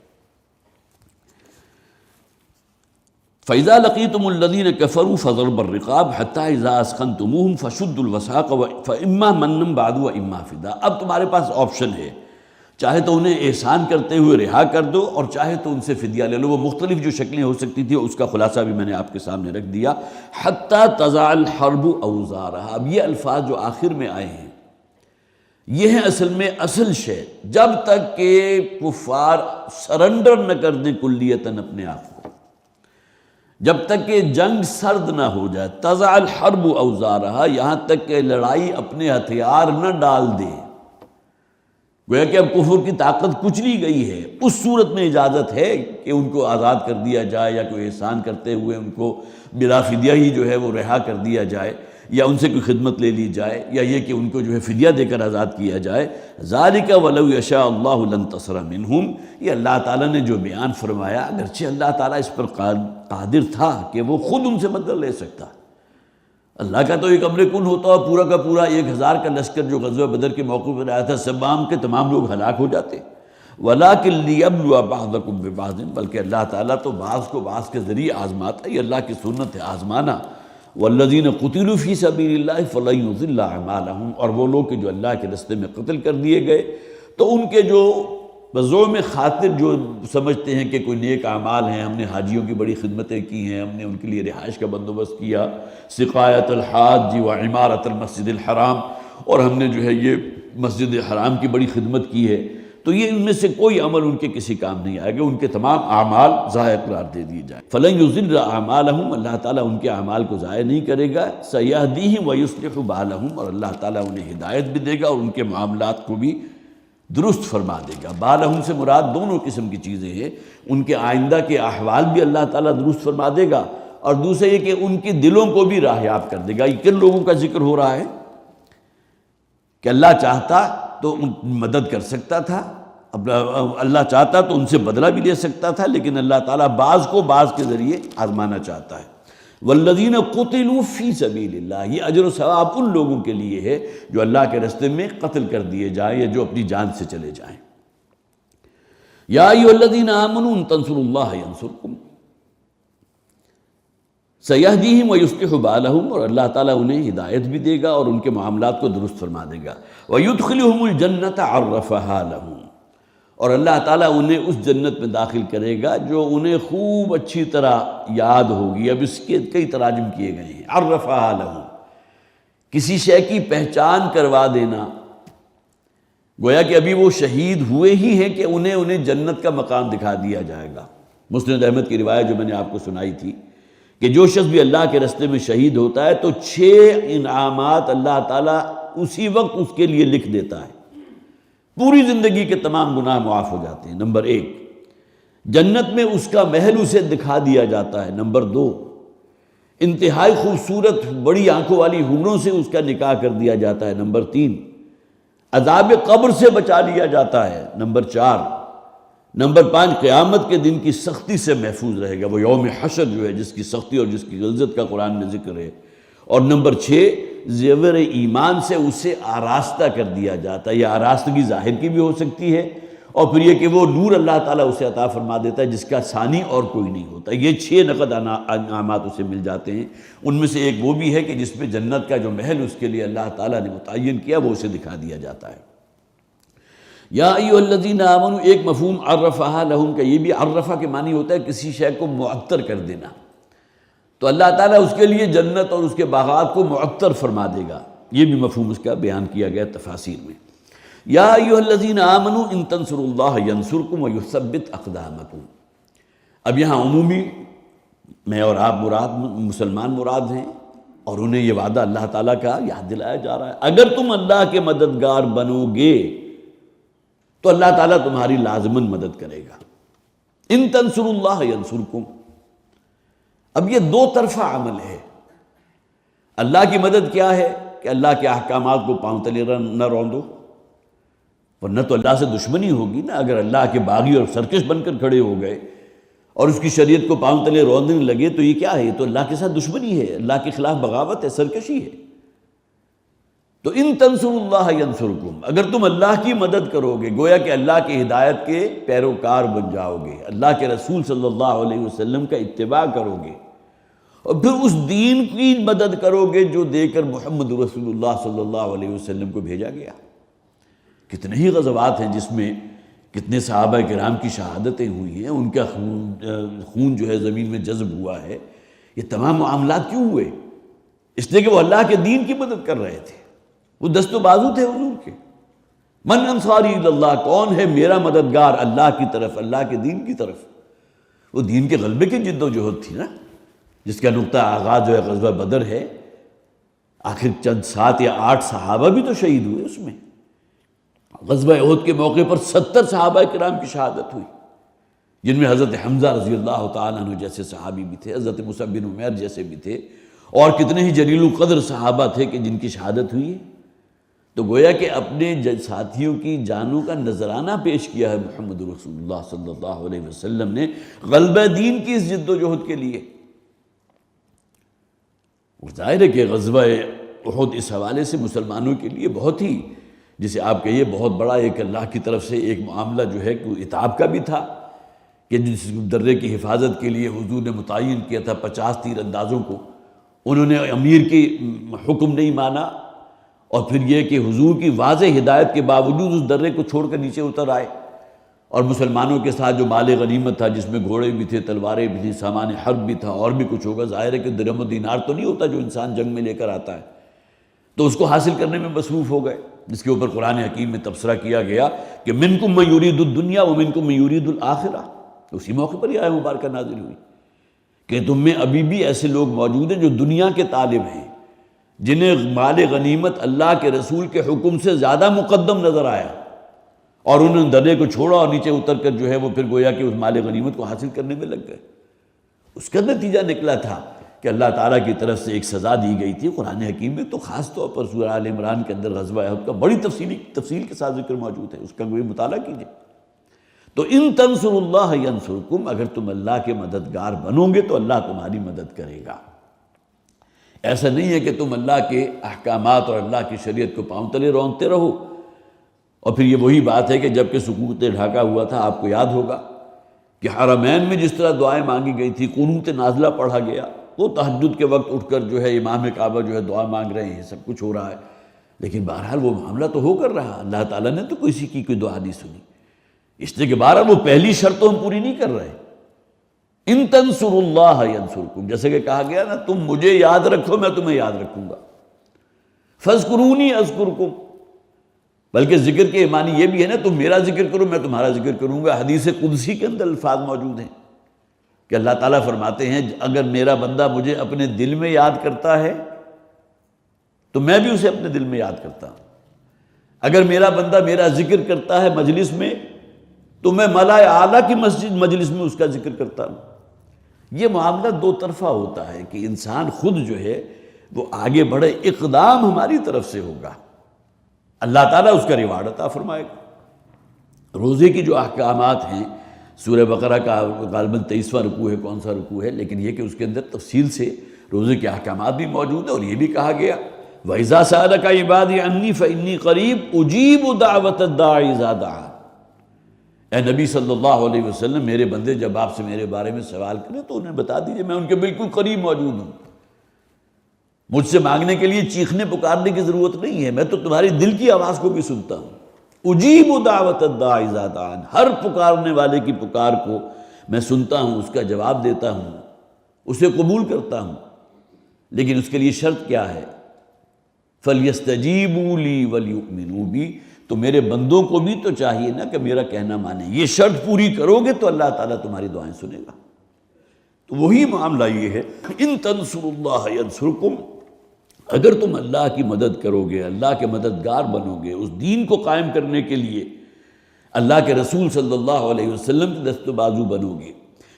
فَإِذَا لَقِيتُمُ الَّذِينَ كَفَرُوا فَضَرْبَ الرِّقَابِ حَتَّى إِذَا أَثْخَنْتُمُوهُمْ فَشُدُّوا الْوَثَاقَ فَإِمَّا مَنًّا بَعْدُ وَإِمَّا فِدَاءً۔ اب تمہارے پاس آپشن ہے، چاہے تو انہیں احسان کرتے ہوئے رہا کر دو، اور چاہے تو ان سے فدیہ لے لو۔ وہ مختلف جو شکلیں ہو سکتی تھی اس کا خلاصہ بھی میں نے آپ کے سامنے رکھ دیا۔ حَتَّى تَضَعَ الْحَرْبُ أَوْزَارَهَا، اب یہ الفاظ جو آخر میں آئے ہیں یہ ہے اصل میں اصل شے، جب تک کہ کفار سرنڈر نہ کر دیں کلیتاً اپنے آپ کو، جب تک کہ جنگ سرد نہ ہو جائے، تضع الحرب اوزارها، یہاں تک کہ لڑائی اپنے ہتھیار نہ ڈال دے، گویا کہ اب کفر کی طاقت کچلی گئی ہے، اس صورت میں اجازت ہے کہ ان کو آزاد کر دیا جائے، یا کوئی احسان کرتے ہوئے ان کو بلا فدیہ ہی جو ہے وہ رہا کر دیا جائے، یا ان سے کوئی خدمت لے لی جائے، یا یہ کہ ان کو جو ہے فدیہ دے کر آزاد کیا جائے۔ ذالک ولو یشاء اللہ لانتصر منہم، یہ اللہ تعالیٰ نے جو بیان فرمایا، اگرچہ اللہ تعالیٰ اس پر قادر تھا کہ وہ خود ان سے بدلہ لے سکتا، اللہ کا تو ایک امر کن ہوتا، اور پورا کا پورا 1000 کا لشکر جو غزوہ بدر کے موقع پر آیا تھا، سبام کے تمام لوگ ہلاک ہو جاتے۔ وَلَٰكِن لِيَبْلُوَ بَعْضَكُم بِبَعْضٍ، بلکہ اللہ تعالیٰ تو بعض کو بعض کے ذریعے آزماتا ہے، یہ اللہ کی سنت ہے آزمانا۔ وَالَّذِينَ قُتِلُوا فِي سَبِيلِ اللَّهِ فَلَن يُضِلَّ أَعْمَالَهُمْ، اور وہ لوگ کہ جو اللہ کے راستے میں قتل کر دیے گئے، تو ان کے جو بزعم خاطر جو سمجھتے ہیں کہ کوئی نیک اعمال ہیں، ہم نے حاجیوں کی بڑی خدمتیں کی ہیں، ہم نے ان کے لیے رہائش کا بندوبست کیا، سقایت الحاج و عمارت المسجد الحرام، اور ہم نے جو ہے یہ مسجد حرام کی بڑی خدمت کی ہے، تو یہ ان میں سے کوئی عمل ان کے کسی کام نہیں آئے گا، ان کے تمام اعمال ضائع قرار دے دیے جائیں۔ فَلَن يُضِلَّ أَعْمَالَهُمْ، اللہ تعالیٰ ان کے اعمال کو ضائع نہیں کرے گا۔ سَيَهْدِيهِمْ وَيُصْلِحُ بَالَهُمْ، اور اللہ تعالیٰ انہیں ہدایت بھی دے گا اور ان کے معاملات کو بھی درست فرما دے گا۔ بالہم سے مراد دونوں قسم کی چیزیں ہیں، ان کے آئندہ کے احوال بھی اللہ تعالیٰ درست فرما دے گا، اور دوسرے یہ کہ ان کے دلوں کو بھی راہیاب کر دے گا۔ یہ کن لوگوں کا ذکر ہو رہا ہے کہ اللہ چاہتا تو مدد کر سکتا تھا، اللہ چاہتا تو ان سے بدلہ بھی لے سکتا تھا، لیکن اللہ تعالیٰ بعض کو بعض کے ذریعے آزمانا چاہتا ہے۔ والذین قتلوا فی سبیل اللہ، یہ اجر و ثواب ان لوگوں کے لیے ہے جو اللہ کے راستے میں قتل کر دیے جائیں یا جو اپنی جان سے چلے جائیں۔ یا ایھا الذین آمنوا ان تنصروا اللہ ینصرکم سیہدیہم ویصلح بالہم، اور اللہ تعالیٰ انہیں ہدایت بھی دے گا اور ان کے معاملات کو درست فرما دے گا۔ ویدخلہم الجنۃ عرفہا لہم، اور اللہ تعالیٰ انہیں اس جنت میں داخل کرے گا جو انہیں خوب اچھی طرح یاد ہوگی۔ اب اس کے کئی تراجم کیے گئے ہیں۔ عرفہا لہم، کسی شے کی پہچان کروا دینا، گویا کہ ابھی وہ شہید ہوئے ہی ہیں کہ انہیں جنت کا مقام دکھا دیا جائے گا۔ مسند احمد کی روایت جو میں نے آپ کو سنائی تھی کہ جو شخص بھی اللہ کے راستے میں شہید ہوتا ہے تو 6 انعامات اللہ تعالیٰ اسی وقت اس کے لیے لکھ دیتا ہے، پوری زندگی کے تمام گناہ معاف ہو جاتے ہیں۔ نمبر 1، جنت میں اس کا محل اسے دکھا دیا جاتا ہے۔ نمبر 2، انتہائی خوبصورت بڑی آنکھوں والی حوروں سے اس کا نکاح کر دیا جاتا ہے۔ نمبر 3، عذاب قبر سے بچا لیا جاتا ہے۔ نمبر 4، نمبر 5 قیامت کے دن کی سختی سے محفوظ رہے گا، وہ یوم حشر جو ہے جس کی سختی اور جس کی غلظت کا قرآن میں ذکر ہے۔ اور نمبر 6 زیور ایمان سے اسے آراستہ کر دیا جاتا ہے، یہ آراستگی ظاہر کی بھی ہو سکتی ہے، اور پھر یہ کہ وہ نور اللہ تعالیٰ اسے عطا فرما دیتا ہے جس کا ثانی اور کوئی نہیں ہوتا۔ یہ 6 نقد انعامات اسے مل جاتے ہیں۔ ان میں سے ایک وہ بھی ہے کہ جس میں جنت کا جو محل اس کے لیے اللہ تعالیٰ نے متعین کیا وہ اسے دکھا دیا جاتا ہے۔ یا ایھا الذین آمنوا، ایک مفہوم عرفھا لہم کا یہ بھی عرفہ کے معنی ہوتا ہے کسی شے کو معطر کر دینا، تو اللہ تعالیٰ اس کے لیے جنت اور اس کے باغات کو معطر فرما دے گا، یہ بھی مفہوم اس کا بیان کیا گیا تفاسیر میں۔ یا ایھا الذین آمنوا ان تنصروا اللہ ینصرکم ویثبت اقدامکم۔ اب یہاں عمومی میں اور آپ مسلمان مراد ہیں، اور انہیں یہ وعدہ اللہ تعالیٰ کا یاد دلایا جا رہا ہے، اگر تم اللہ کے مددگار بنو گے تو اللہ تعالیٰ تمہاری لازماً مدد کرے گا۔ ان تنصروا اللہ ینصرکم، اب یہ 2 طرفہ عمل ہے۔ اللہ کی مدد کیا ہے کہ اللہ کے احکامات کو پاؤں تلے نہ روندو، ورنہ تو اللہ سے دشمنی ہوگی نا۔ اگر اللہ کے باغی اور سرکش بن کر کھڑے ہو گئے اور اس کی شریعت کو پاؤں تلے روندنے لگے تو یہ کیا ہے؟ یہ تو اللہ کے ساتھ دشمنی ہے، اللہ کے خلاف بغاوت ہے، سرکشی ہے۔ تو ان تنصروا اللہ ینصرکم، اگر تم اللہ کی مدد کرو گے، گویا کہ اللہ کی ہدایت کے پیروکار بن جاؤ گے، اللہ کے رسول صلی اللہ علیہ وسلم کا اتباع کرو گے، اور پھر اس دین کی مدد کرو گے جو دے کر محمد رسول اللہ صلی اللہ علیہ وسلم کو بھیجا گیا۔ کتنے ہی غزوات ہیں جس میں کتنے صحابہ کرام کی شہادتیں ہوئی ہیں، ان کا خون جو ہے زمین میں جذب ہوا ہے۔ یہ تمام معاملات کیوں ہوئے؟ اس لیے کہ وہ اللہ کے دین کی مدد کر رہے تھے، وہ دست و بازو تھے حضور کے۔ من انصاری اللہ، کون ہے میرا مددگار اللہ کی طرف، اللہ کے دین کی طرف؟ وہ دین کے غلبے کی جد و جہد تھی نا، جس کا نقطہ آغاز جو ہے غزوہ بدر ہے۔ آخر چند 7 یا 8 صحابہ بھی تو شہید ہوئے اس میں۔ غزوہ احد کے موقع پر 70 صحابہ کرام کی شہادت ہوئی، جن میں حضرت حمزہ رضی اللہ تعالیٰ عنہ جیسے صحابی بھی تھے، حضرت مصعب بن عمیر جیسے بھی تھے، اور کتنے ہی جلیل القدر صحابہ تھے کہ جن کی شہادت ہوئی ہے۔ تو گویا کہ اپنے ساتھیوں کی جانوں کا نذرانہ پیش کیا ہے محمد رسول اللہ صلی اللہ علیہ وسلم نے غلبہ دین کی اس جد و جہد کے لیے۔ ظاہر ہے کہ غزوہ احد اس حوالے سے مسلمانوں کے لیے بہت ہی، جسے آپ کہیے بہت بڑا ایک اللہ کی طرف سے ایک معاملہ جو ہے کہ عتاب کا بھی تھا، کہ جس درے کی حفاظت کے لیے حضور نے متعین کیا تھا 50 تیر اندازوں کو، انہوں نے امیر کی حکم نہیں مانا، اور پھر یہ کہ حضور کی واضح ہدایت کے باوجود اس درے کو چھوڑ کر نیچے اتر آئے، اور مسلمانوں کے ساتھ جو مال غنیمت تھا جس میں گھوڑے بھی تھے، تلواریں بھی تھیں، سامان حرب بھی تھا، اور بھی کچھ ہوگا، ظاہر ہے کہ درہم و دینار تو نہیں ہوتا جو انسان جنگ میں لے کر آتا ہے، تو اس کو حاصل کرنے میں مصروف ہو گئے، جس کے اوپر قرآن حکیم میں تبصرہ کیا گیا کہ منکم من یرید الدنیا ومنکم من یرید الآخرہ۔ اسی موقع پر یہ آیت مبارکہ نازل ہوئی کہ تم میں ابھی بھی ایسے لوگ موجود ہیں جو دنیا کے طالب ہیں، جنہیں مال غنیمت اللہ کے رسول کے حکم سے زیادہ مقدم نظر آیا، اور انہوں نے درے کو چھوڑا اور نیچے اتر کر جو ہے وہ پھر گویا کہ اس مال غنیمت کو حاصل کرنے میں لگ گئے۔ اس کا نتیجہ نکلا تھا کہ اللہ تعالیٰ کی طرف سے ایک سزا دی گئی تھی۔ قرآن حکیم میں تو خاص طور پر سورہ آل عمران کے اندر غزوہ احد کا بڑی تفصیل کے ساتھ ذکر موجود ہے، اس کا کوئی مطالعہ کیجئے۔ تو ان تنصروا اللہ ینصرکم، اگر تم اللہ کے مددگار بنو گے تو اللہ تمہاری مدد کرے گا۔ ایسا نہیں ہے کہ تم اللہ کے احکامات اور اللہ کی شریعت کو پاؤں تلے رونتے رہو، اور پھر یہ وہی بات ہے کہ جب کہ سکوت ڈھاکا ہوا تھا، آپ کو یاد ہوگا کہ حرمین میں جس طرح دعائیں مانگی گئی تھی، قنوت نازلہ پڑھا گیا، وہ تہجد کے وقت اٹھ کر جو ہے امام کعبہ جو ہے دعا مانگ رہے ہیں، سب کچھ ہو رہا ہے، لیکن بہرحال وہ معاملہ تو ہو کر رہا، اللہ تعالیٰ نے تو کسی کی کوئی دعا نہیں سنی، اس لیے کہ بہرحال وہ پہلی شرط تو ہم پوری نہیں کر رہے۔ ان تنصروا اللہ ینصرکم، جیسے کہ کہا گیا نا، تم مجھے یاد رکھو میں تمہیں یاد رکھوں گا، فاذکرونی اذکرکم، بلکہ ذکر کے معنی یہ بھی ہے نا، تم میرا ذکر کرو میں تمہارا ذکر کروں گا۔ حدیث قدسی کے اندر الفاظ موجود ہیں کہ اللہ تعالیٰ فرماتے ہیں اگر میرا بندہ مجھے اپنے دل میں یاد کرتا ہے تو میں بھی اسے اپنے دل میں یاد کرتا ہوں، اگر میرا بندہ میرا ذکر کرتا ہے مجلس میں تو میں ملائے اعلیٰ کی مجلس میں اس کا ذکر کرتا ہوں۔ یہ معاملہ 2 طرفہ ہوتا ہے کہ انسان خود جو ہے وہ آگے بڑھے، اقدام ہماری طرف سے ہوگا، اللہ تعالیٰ اس کا ریوارڈ عطا فرمائے گا۔ روزے کی جو احکامات ہیں سورہ بقرہ کا غالباً 23واں رکوع ہے، کون سا رکوع ہے، لیکن یہ کہ اس کے اندر تفصیل سے روزے کے احکامات بھی موجود ہیں، اور یہ بھی کہا گیا وَإِذَا سَأَلَكَ عِبَادِي عَنِّي فَإِنِّي قَرِيبٌ أُجِيبُ دَعْوَةَ الدَّاعِ إِذَا دَعَانِ۔ اے نبی صلی اللہ علیہ وسلم، میرے بندے جب آپ سے میرے بارے میں سوال کریں تو انہیں بتا دیجئے میں ان کے بالکل قریب موجود ہوں۔ مجھ سے مانگنے کے لیے چیخنے پکارنے کی ضرورت نہیں ہے، میں تو تمہاری دل کی آواز کو بھی سنتا ہوں۔ اجیب دعوت الداعی اذا دعان، ہر پکارنے والے کی پکار کو میں سنتا ہوں، اس کا جواب دیتا ہوں، اسے قبول کرتا ہوں، لیکن اس کے لیے شرط کیا ہے؟ فَلْيَسْتَجِيبُوا لِي وَلْيُؤْمِنُوا بِي، تو میرے بندوں کو بھی تو چاہیے نا کہ میرا کہنا مانیں۔ یہ شرط پوری کرو گے تو اللہ تعالیٰ تمہاری دعائیں سنے گا۔ تو وہی معاملہ یہ ہے، ان تنصروا اللہ ینصرکم، اگر تم اللہ کی مدد کرو گے، اللہ کے مددگار بنو گے، اس دین کو قائم کرنے کے لیے اللہ کے رسول صلی اللہ علیہ وسلم کے دست و بازو بنو گے،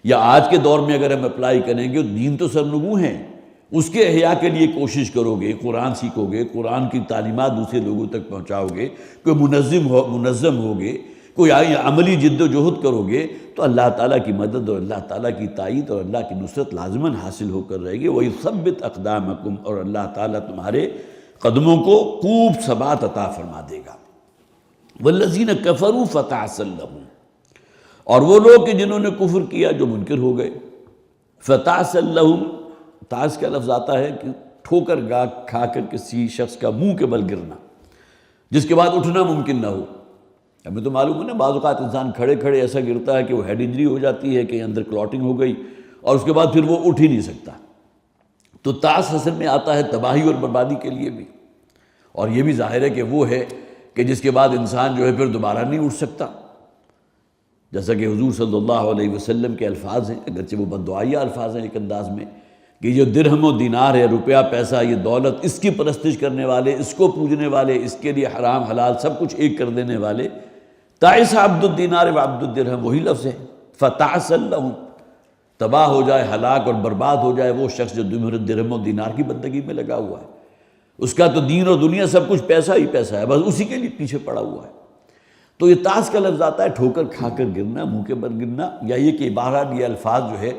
یا آج کے دور میں اگر ہم اپلائی کریں گے، دین تو سرنگوں ہیں، اس کے احیاء کے لیے کوشش کرو گے، قرآن سیکھو گے، قرآن کی تعلیمات دوسرے لوگوں تک پہنچاؤ گے، کوئی منظم ہوگے، کوئی عملی جد و جہد کرو گے، تو اللہ تعالیٰ کی مدد اور اللہ تعالیٰ کی تائید اور اللہ کی نصرت لازماً حاصل ہو کر رہے گی۔ وَيُثَبِّتْ أَقْدَامَكُمْ، اور اللہ تعالیٰ تمہارے قدموں کو خوب ثبات عطا فرما دے گا۔ وَالَّذِينَ كَفَرُوا فَتَعْسًا لَهُمْ، اور وہ لوگ کہ جنہوں نے کفر کیا، جو منکر ہو گئے، فَتَعْسًا لَهُمْ، تعس کا لفظ آتا ہے کہ ٹھوکر کھا کر کسی شخص کا منہ کے بل گرنا، جس کے بعد اٹھنا ممکن نہ ہو۔ ہمیں تو معلوم ہے نا، بعض اوقات انسان کھڑے کھڑے ایسا گرتا ہے کہ وہ ہیڈ انجری ہو جاتی ہے، کہ اندر کلاٹنگ ہو گئی، اور اس کے بعد پھر وہ اٹھ ہی نہیں سکتا۔ تو تعس اصل میں آتا ہے تباہی اور بربادی کے لیے بھی، اور یہ بھی ظاہر ہے کہ وہ ہے کہ جس کے بعد انسان جو ہے پھر دوبارہ نہیں اٹھ سکتا، جیسا کہ حضور صلی اللہ علیہ وسلم کے الفاظ ہیں، اگرچہ وہ بددعائیہ الفاظ ہیں ایک انداز میں، کہ جو درہم و دینار ہے، روپیہ پیسہ، یہ دولت، اس کی پرستش کرنے والے، اس کو پوجنے والے، اس کے لیے حرام حلال سب کچھ ایک کر دینے والے، تعس عبد الدینار و عبد الدرہم، وہی لفظ ہے، فَتَعْسًا لَهُمْ، تباہ ہو جائے، ہلاک اور برباد ہو جائے وہ شخص جو درہم و دینار کی بندگی میں لگا ہوا ہے، اس کا تو دین اور دنیا سب کچھ پیسہ ہی پیسہ ہے، بس اسی کے لیے پیچھے پڑا ہوا ہے۔ تو یہ تعس کا لفظ آتا ہے ٹھوکر کھا کر گرنا، منہ کے بل گرنا، یا یہ کہ بہرحال یہ الفاظ جو ہے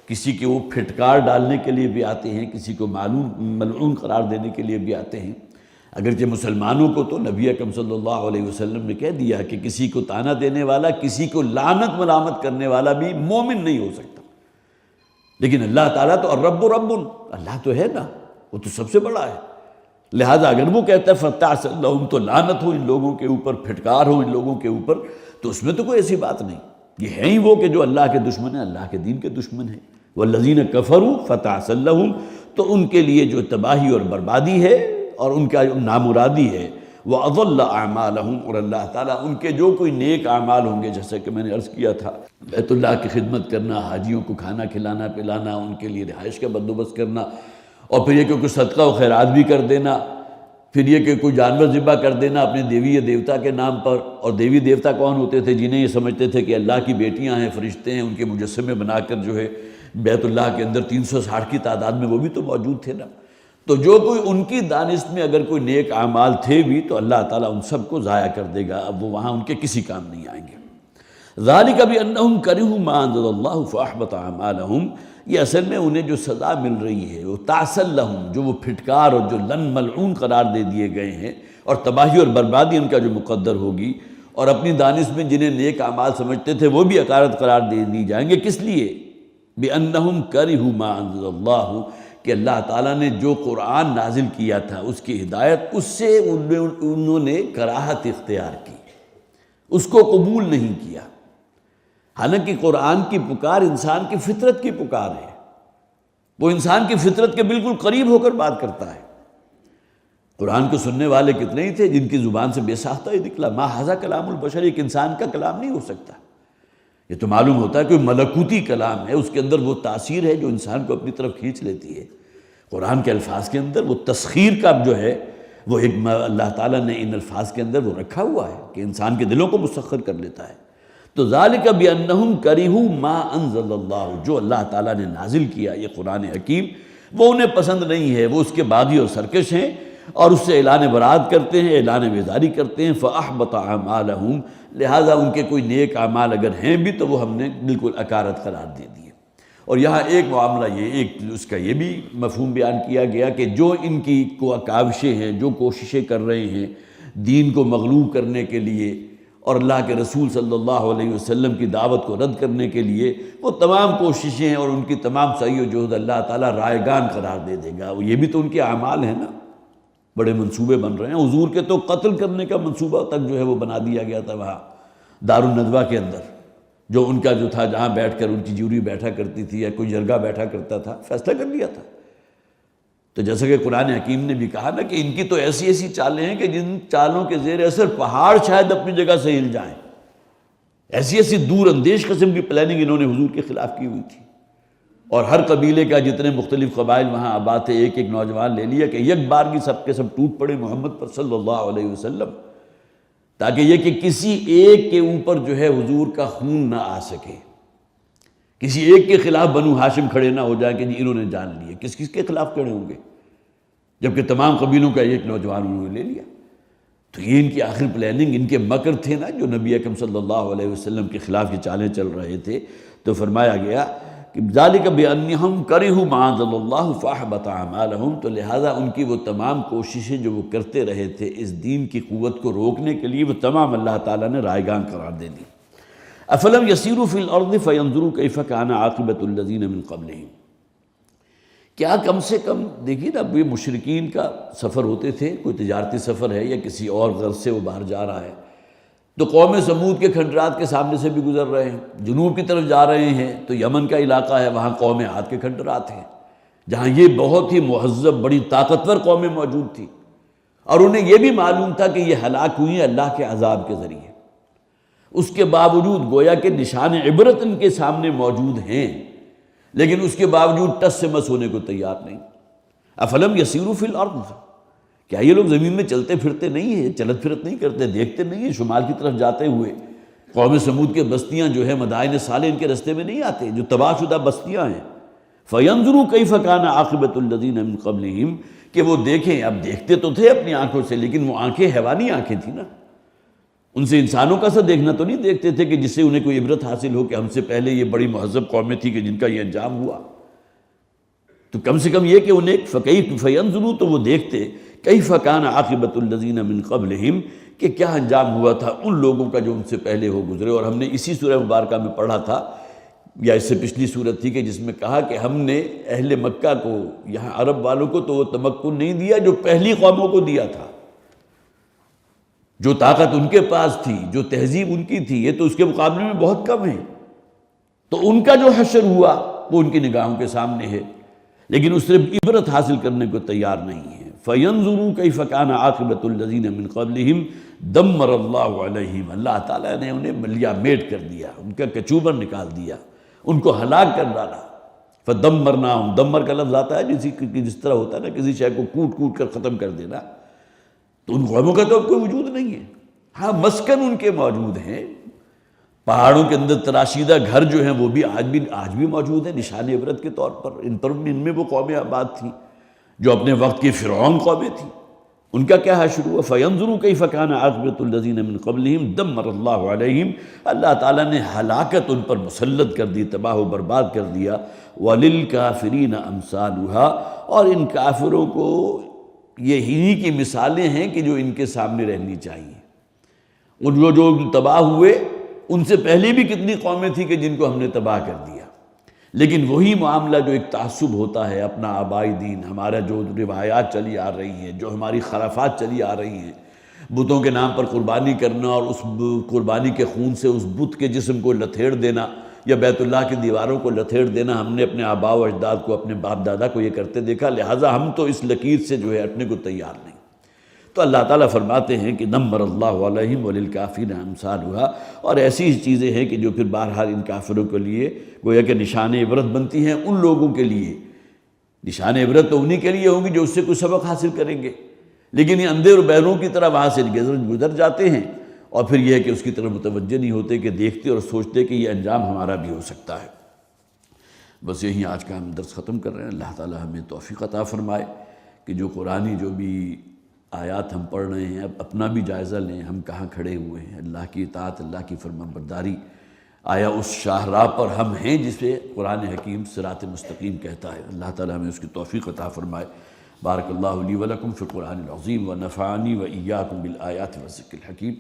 کسی کے وہ پھٹکار ڈالنے کے لیے بھی آتے ہیں، کسی کو ملعون قرار دینے کے لیے بھی آتے ہیں۔ اگرچہ مسلمانوں کو تو نبی اکرم صلی اللہ علیہ وسلم نے کہہ دیا کہ کسی کو طعنہ دینے والا، کسی کو لعنت ملامت کرنے والا بھی مومن نہیں ہو سکتا، لیکن اللہ تعالیٰ تو الرب رب، اللہ تو ہے نا، وہ تو سب سے بڑا ہے، لہٰذا اگر وہ کہتا ہے فَتَعْسًا لَهُمْ، تو لعنت ہو ان لوگوں کے اوپر، پھٹکار ہو ان لوگوں کے اوپر، تو اس میں تو کوئی ایسی بات نہیں، یہ ہیں ہی وہ کہ جو اللہ کے دشمن ہیں، اللہ کے دین کے دشمن ہیں۔ وَالَّذِينَ كَفَرُوا فَتَعْسًا لَهُمْ، تو ان کے لیے جو تباہی اور بربادی ہے اور ان کا جو نامرادی ہے، وَأَضَلَّ أَعْمَالَهُمْ، اور اللہ تعالیٰ ان کے جو کوئی نیک اعمال ہوں گے، جیسا کہ میں نے عرض کیا تھا، بیت اللہ کی خدمت کرنا، حاجیوں کو کھانا کھلانا پلانا، ان کے لیے رہائش کا بندوبست کرنا، اور پھر یہ کہ کوئی صدقہ و خیرات بھی کر دینا، پھر یہ کہ کوئی جانور ذبح کر دینا اپنے دیوی یا دیوتا کے نام پر، اور دیوی دیوتا کون ہوتے تھے؟ جنہیں یہ سمجھتے تھے کہ اللہ کی بیٹیاں ہیں، فرشتے ہیں، ان کے مجسمے بنا کر جو ہے بیت اللہ کے اندر 360 کی تعداد میں وہ بھی تو موجود تھے نا۔ تو جو کوئی ان کی دانست میں اگر کوئی نیک اعمال تھے بھی، تو اللہ تعالیٰ ان سب کو ضائع کر دے گا، اب وہ وہاں ان کے کسی کام نہیں آئیں گے۔ ذَلِكَ بِأَنَّهُمْ كَرِهُوا مَا أَنزَلَ اللَّهُ فَأَحْبَطَ أَعْمَالَهُمْ، یہ اصل میں انہیں جو سزا مل رہی ہے وہ تعسًا لَهُمْ، جو وہ پھٹکار اور جو لن ملعون قرار دے دیے گئے ہیں، اور تباہی اور بربادی ان کا جو مقدر ہوگی، اور اپنی دانست میں جنہیں نیک اعمال سمجھتے تھے وہ بھی عقارت قرار دے دی جائیں گے۔ کس لیے؟ بِأَنَّهُمْ كَرِهُوا مَا أَنزَلَ اللَّهُ، کہ اللہ تعالیٰ نے جو قرآن نازل کیا تھا، اس کی ہدایت، اس سے انہوں نے کراہت اختیار کی، اس کو قبول نہیں کیا، حالانکہ قرآن کی پکار انسان کی فطرت کی پکار ہے، وہ انسان کی فطرت کے بالکل قریب ہو کر بات کرتا ہے۔ قرآن کو سننے والے کتنے ہی تھے جن کی زبان سے بے ساختہ ہی نکلا، ما ھذا کلام البشر، ایک انسان کا کلام نہیں ہو سکتا۔ یہ تو معلوم ہوتا ہے کہ ملکوتی کلام ہے، اس کے اندر وہ تاثیر ہے جو انسان کو اپنی طرف کھینچ لیتی ہے۔ قرآن کے الفاظ کے اندر وہ تسخیر کا جو ہے وہ ایک اللہ تعالیٰ نے ان الفاظ کے اندر وہ رکھا ہوا ہے کہ انسان کے دلوں کو مسخر کر لیتا ہے۔ تو ذالک بأنہم کرہوا ما انزل اللہ، جو اللہ تعالیٰ نے نازل کیا یہ قرآن حکیم، وہ انہیں پسند نہیں ہے، وہ اس کے باغی اور سرکش ہیں، اور اس سے اعلان برات کرتے ہیں، اعلان بیزاری کرتے ہیں۔ فَأَحْبَطَ أَعْمَالَهُمْ، لہٰذا ان کے کوئی نیک اعمال اگر ہیں بھی تو وہ ہم نے بالکل اکارت قرار دے دیے۔ اور یہاں ایک معاملہ ایک اس کا یہ بھی مفہوم بیان کیا گیا کہ جو ان کی کاوشیں ہیں، جو کوششیں کر رہے ہیں دین کو مغلوب کرنے کے لیے اور اللہ کے رسول صلی اللہ علیہ وسلم کی دعوت کو رد کرنے کے لیے، وہ تمام کوششیں اور ان کی تمام سعی و جہد اللہ تعالیٰ رائگان قرار دے دے گا۔ یہ بھی تو ان کے اعمال ہیں نا، بڑے منصوبے بن رہے ہیں۔ حضور کے تو قتل کرنے کا منصوبہ تک جو ہے وہ بنا دیا گیا تھا وہاں دارالندوہ کے اندر، جو ان کا جو تھا، جہاں بیٹھ کر ان کی جوری بیٹھا کرتی تھی یا کوئی جرگہ بیٹھا کرتا تھا، فیصلہ کر لیا تھا۔ تو جیسا کہ قرآن حکیم نے بھی کہا نا کہ ان کی تو ایسی ایسی چالیں ہیں کہ جن چالوں کے زیر اثر پہاڑ شاید اپنی جگہ سے ہل جائیں، ایسی ایسی دور اندیش قسم کی پلاننگ انہوں نے حضور کے خلاف کی ہوئی تھی۔ اور ہر قبیلے کا جتنے مختلف قبائل وہاں آباد تھے، ایک ایک نوجوان لے لیا کہ یک بار کی سب کے سب ٹوٹ پڑے محمد پر صلی اللہ علیہ وسلم، تاکہ یہ کہ کسی ایک کے اوپر جو ہے حضور کا خون نہ آ سکے، کسی ایک کے خلاف بنو ہاشم کھڑے نہ ہو جائے کہ جی انہوں نے جان لیے، کس کس کے خلاف کھڑے ہوں گے، جبکہ تمام قبیلوں کا ایک نوجوان انہوں نے لے لیا۔ تو یہ ان کی آخر پلاننگ، ان کے مکر تھے نا جو نبی اکرم صلی اللہ علیہ وسلم کے خلاف یہ چالیں چل رہے تھے۔ تو فرمایا گیا کہ ذالک بأنہم کرہوا ما انزل اللہ فاحبط اعمالہم، تو لہٰذا ان کی وہ تمام کوششیں جو وہ کرتے رہے تھے اس دین کی قوت کو روکنے کے لیے، وہ تمام اللہ تعالیٰ نے رائگان قرار دے دی۔ افلم یسیروا فی الارض فینظروا کیف کان عاقبۃ الذین من قبلہم، کیا کم سے کم دیکھیے نا، اب یہ مشرکین کا سفر ہوتے تھے، کوئی تجارتی سفر ہے یا کسی اور غرض سے وہ باہر جا رہا ہے، تو قوم سمود کے کھنڈرات کے سامنے سے بھی گزر رہے ہیں، جنوب کی طرف جا رہے ہیں تو یمن کا علاقہ ہے، وہاں قوم عاد کے کھنڈرات ہیں، جہاں یہ بہت ہی مہذب بڑی طاقتور قومیں موجود تھی، اور انہیں یہ بھی معلوم تھا کہ یہ ہلاک ہوئی ہیں اللہ کے عذاب کے ذریعے۔ اس کے باوجود گویا کہ نشان عبرت ان کے سامنے موجود ہیں، لیکن اس کے باوجود ٹس سے مس ہونے کو تیار نہیں۔ افلم یسیروا فی الارض، کیا یہ لوگ زمین میں چلتے پھرتے نہیں ہیں، چلت پھرت نہیں کرتے، دیکھتے نہیں ہیں شمال کی طرف جاتے ہوئے؟ قوم سمود کے بستیاں جو ہے مدائن صالح ان کے رستے میں نہیں آتے، جو تباہ شدہ بستیاں ہیں۔ فینظروا کیف کان عاقبۃ الذین من قبلہم، کہ وہ دیکھیں، اب دیکھتے تو تھے اپنی آنکھوں سے، لیکن وہ آنکھیں حیوانی آنکھیں تھیں نا، ان سے انسانوں کا سا دیکھنا تو نہیں دیکھتے تھے کہ جس سے انہیں کوئی عبرت حاصل ہو کہ ہم سے پہلے یہ بڑی مہذب قومیں تھی کہ جن کا یہ انجام ہوا۔ تو کم سے کم یہ کہ انہیں فینظروا، تو وہ دیکھتے کیف کان عاقبۃ الذین من قبلہم، کہ کیا انجام ہوا تھا ان لوگوں کا جو ان سے پہلے ہو گزرے۔ اور ہم نے اسی سورہ مبارکہ میں پڑھا تھا، یا اس سے پچھلی سورت تھی، کہ جس میں کہا کہ ہم نے اہل مکہ کو، یہاں عرب والوں کو تو وہ تمکن نہیں دیا جو پہلی قوموں کو دیا تھا، جو طاقت ان کے پاس تھی، جو تہذیب ان کی تھی، یہ تو اس کے مقابلے میں بہت کم ہے۔ تو ان کا جو حشر ہوا وہ ان کی نگاہوں کے سامنے ہے، لیکن اس سے عبرت حاصل کرنے کو تیار نہیں ہے۔ فَيَنظُرُوا كَيْفَ كَانَ عَاقِبَةُ الَّذِينَ مِن قَبْلِهِمْ دَمَّرَ اللَّهُ عَلَيْهِمْ، اللہ تعالیٰ نے انہیں ملیا میٹ کر دیا، ان کا کچوبر نکال دیا، ان کو ہلاک کر ڈالا۔ فَدَمَّرْنَاهُمْ، دمر کا لفظ آتا ہے جس طرح ہوتا ہے نا کسی شے کو کوٹ کوٹ کر ختم کر دینا، تو ان قوموں کا تو اب کوئی وجود نہیں ہے۔ ہاں مسکن ان کے موجود ہیں، پہاڑوں کے اندر تراشیدہ گھر جو ہیں وہ بھی آج بھی موجود ہیں نشان عبرت کے طور پر، ان میں وہ قومیں آباد تھیں جو اپنے وقت کی فرعون قومیں تھیں، ان کا کیا حشر ہوا؟ فَيَنظُرُوا كَيْفَ كَانَ عَاقِبَةُ الَّذِينَ مِن قَبْلِهِمْ دَمَّرَ اللَّهُ عَلَيْهِمْ، اللہ تعالیٰ نے ہلاکت ان پر مسلط کر دی، تباہ و برباد کر دیا۔ وَلِلْكَافِرِينَ أَمْثَالُهَا، اور ان کافروں کو یہی کی مثالیں ہیں کہ جو ان کے سامنے رہنی چاہیے۔ اور جو تباہ ہوئے ان سے پہلے بھی کتنی قومیں تھیں کہ جن کو ہم نے تباہ کر دیا، لیکن وہی معاملہ جو ایک تعصب ہوتا ہے اپنا آبائی دین، ہمارا جو روایات چلی آ رہی ہیں، جو ہماری خرافات چلی آ رہی ہیں، بتوں کے نام پر قربانی کرنا اور اس قربانی کے خون سے اس بت کے جسم کو لتھیڑ دینا یا بیت اللہ کی دیواروں کو لتھیڑ دینا، ہم نے اپنے آباء و اجداد کو، اپنے باپ دادا کو یہ کرتے دیکھا، لہٰذا ہم تو اس لکیر سے جو ہے ہٹنے کو تیار نہیں۔ تو اللہ تعالیٰ فرماتے ہیں کہ دمر اللہ علیہم وللکافرین امثالھا، اور ایسی ہی چیزیں ہیں کہ جو پھر بہرحال ان کافروں کے لیے گویا کہ نشان عبرت بنتی ہیں، ان لوگوں کے لیے نشان عبرت تو انہی کے لیے ہوگی جو اس سے کوئی سبق حاصل کریں گے، لیکن یہ اندھے اور بہروں کی طرح وہاں سے گزر جاتے ہیں، اور پھر یہ ہے کہ اس کی طرف متوجہ نہیں ہوتے کہ دیکھتے اور سوچتے کہ یہ انجام ہمارا بھی ہو سکتا ہے۔ بس یہی آج کا ہم درس ختم کر رہے ہیں۔ اللہ تعالیٰ ہمیں توفیق عطا فرمائے کہ جو قرآنی جو بھی آیات ہم پڑھ رہے ہیں، اب اپنا بھی جائزہ لیں، ہم کہاں کھڑے ہوئے ہیں؟ اللہ کی اطاعت، اللہ کی فرمانبرداری، آیا اس شاہراہ پر ہم ہیں جسے قرآن حکیم صراط مستقیم کہتا ہے؟ اللہ تعالیٰ ہمیں اس کی توفیق عطا فرمائے۔ بارک اللہ لی ولکم فی القرآن العظیم ونفعنی وإیاکم بالآیات والذکر الحکیم۔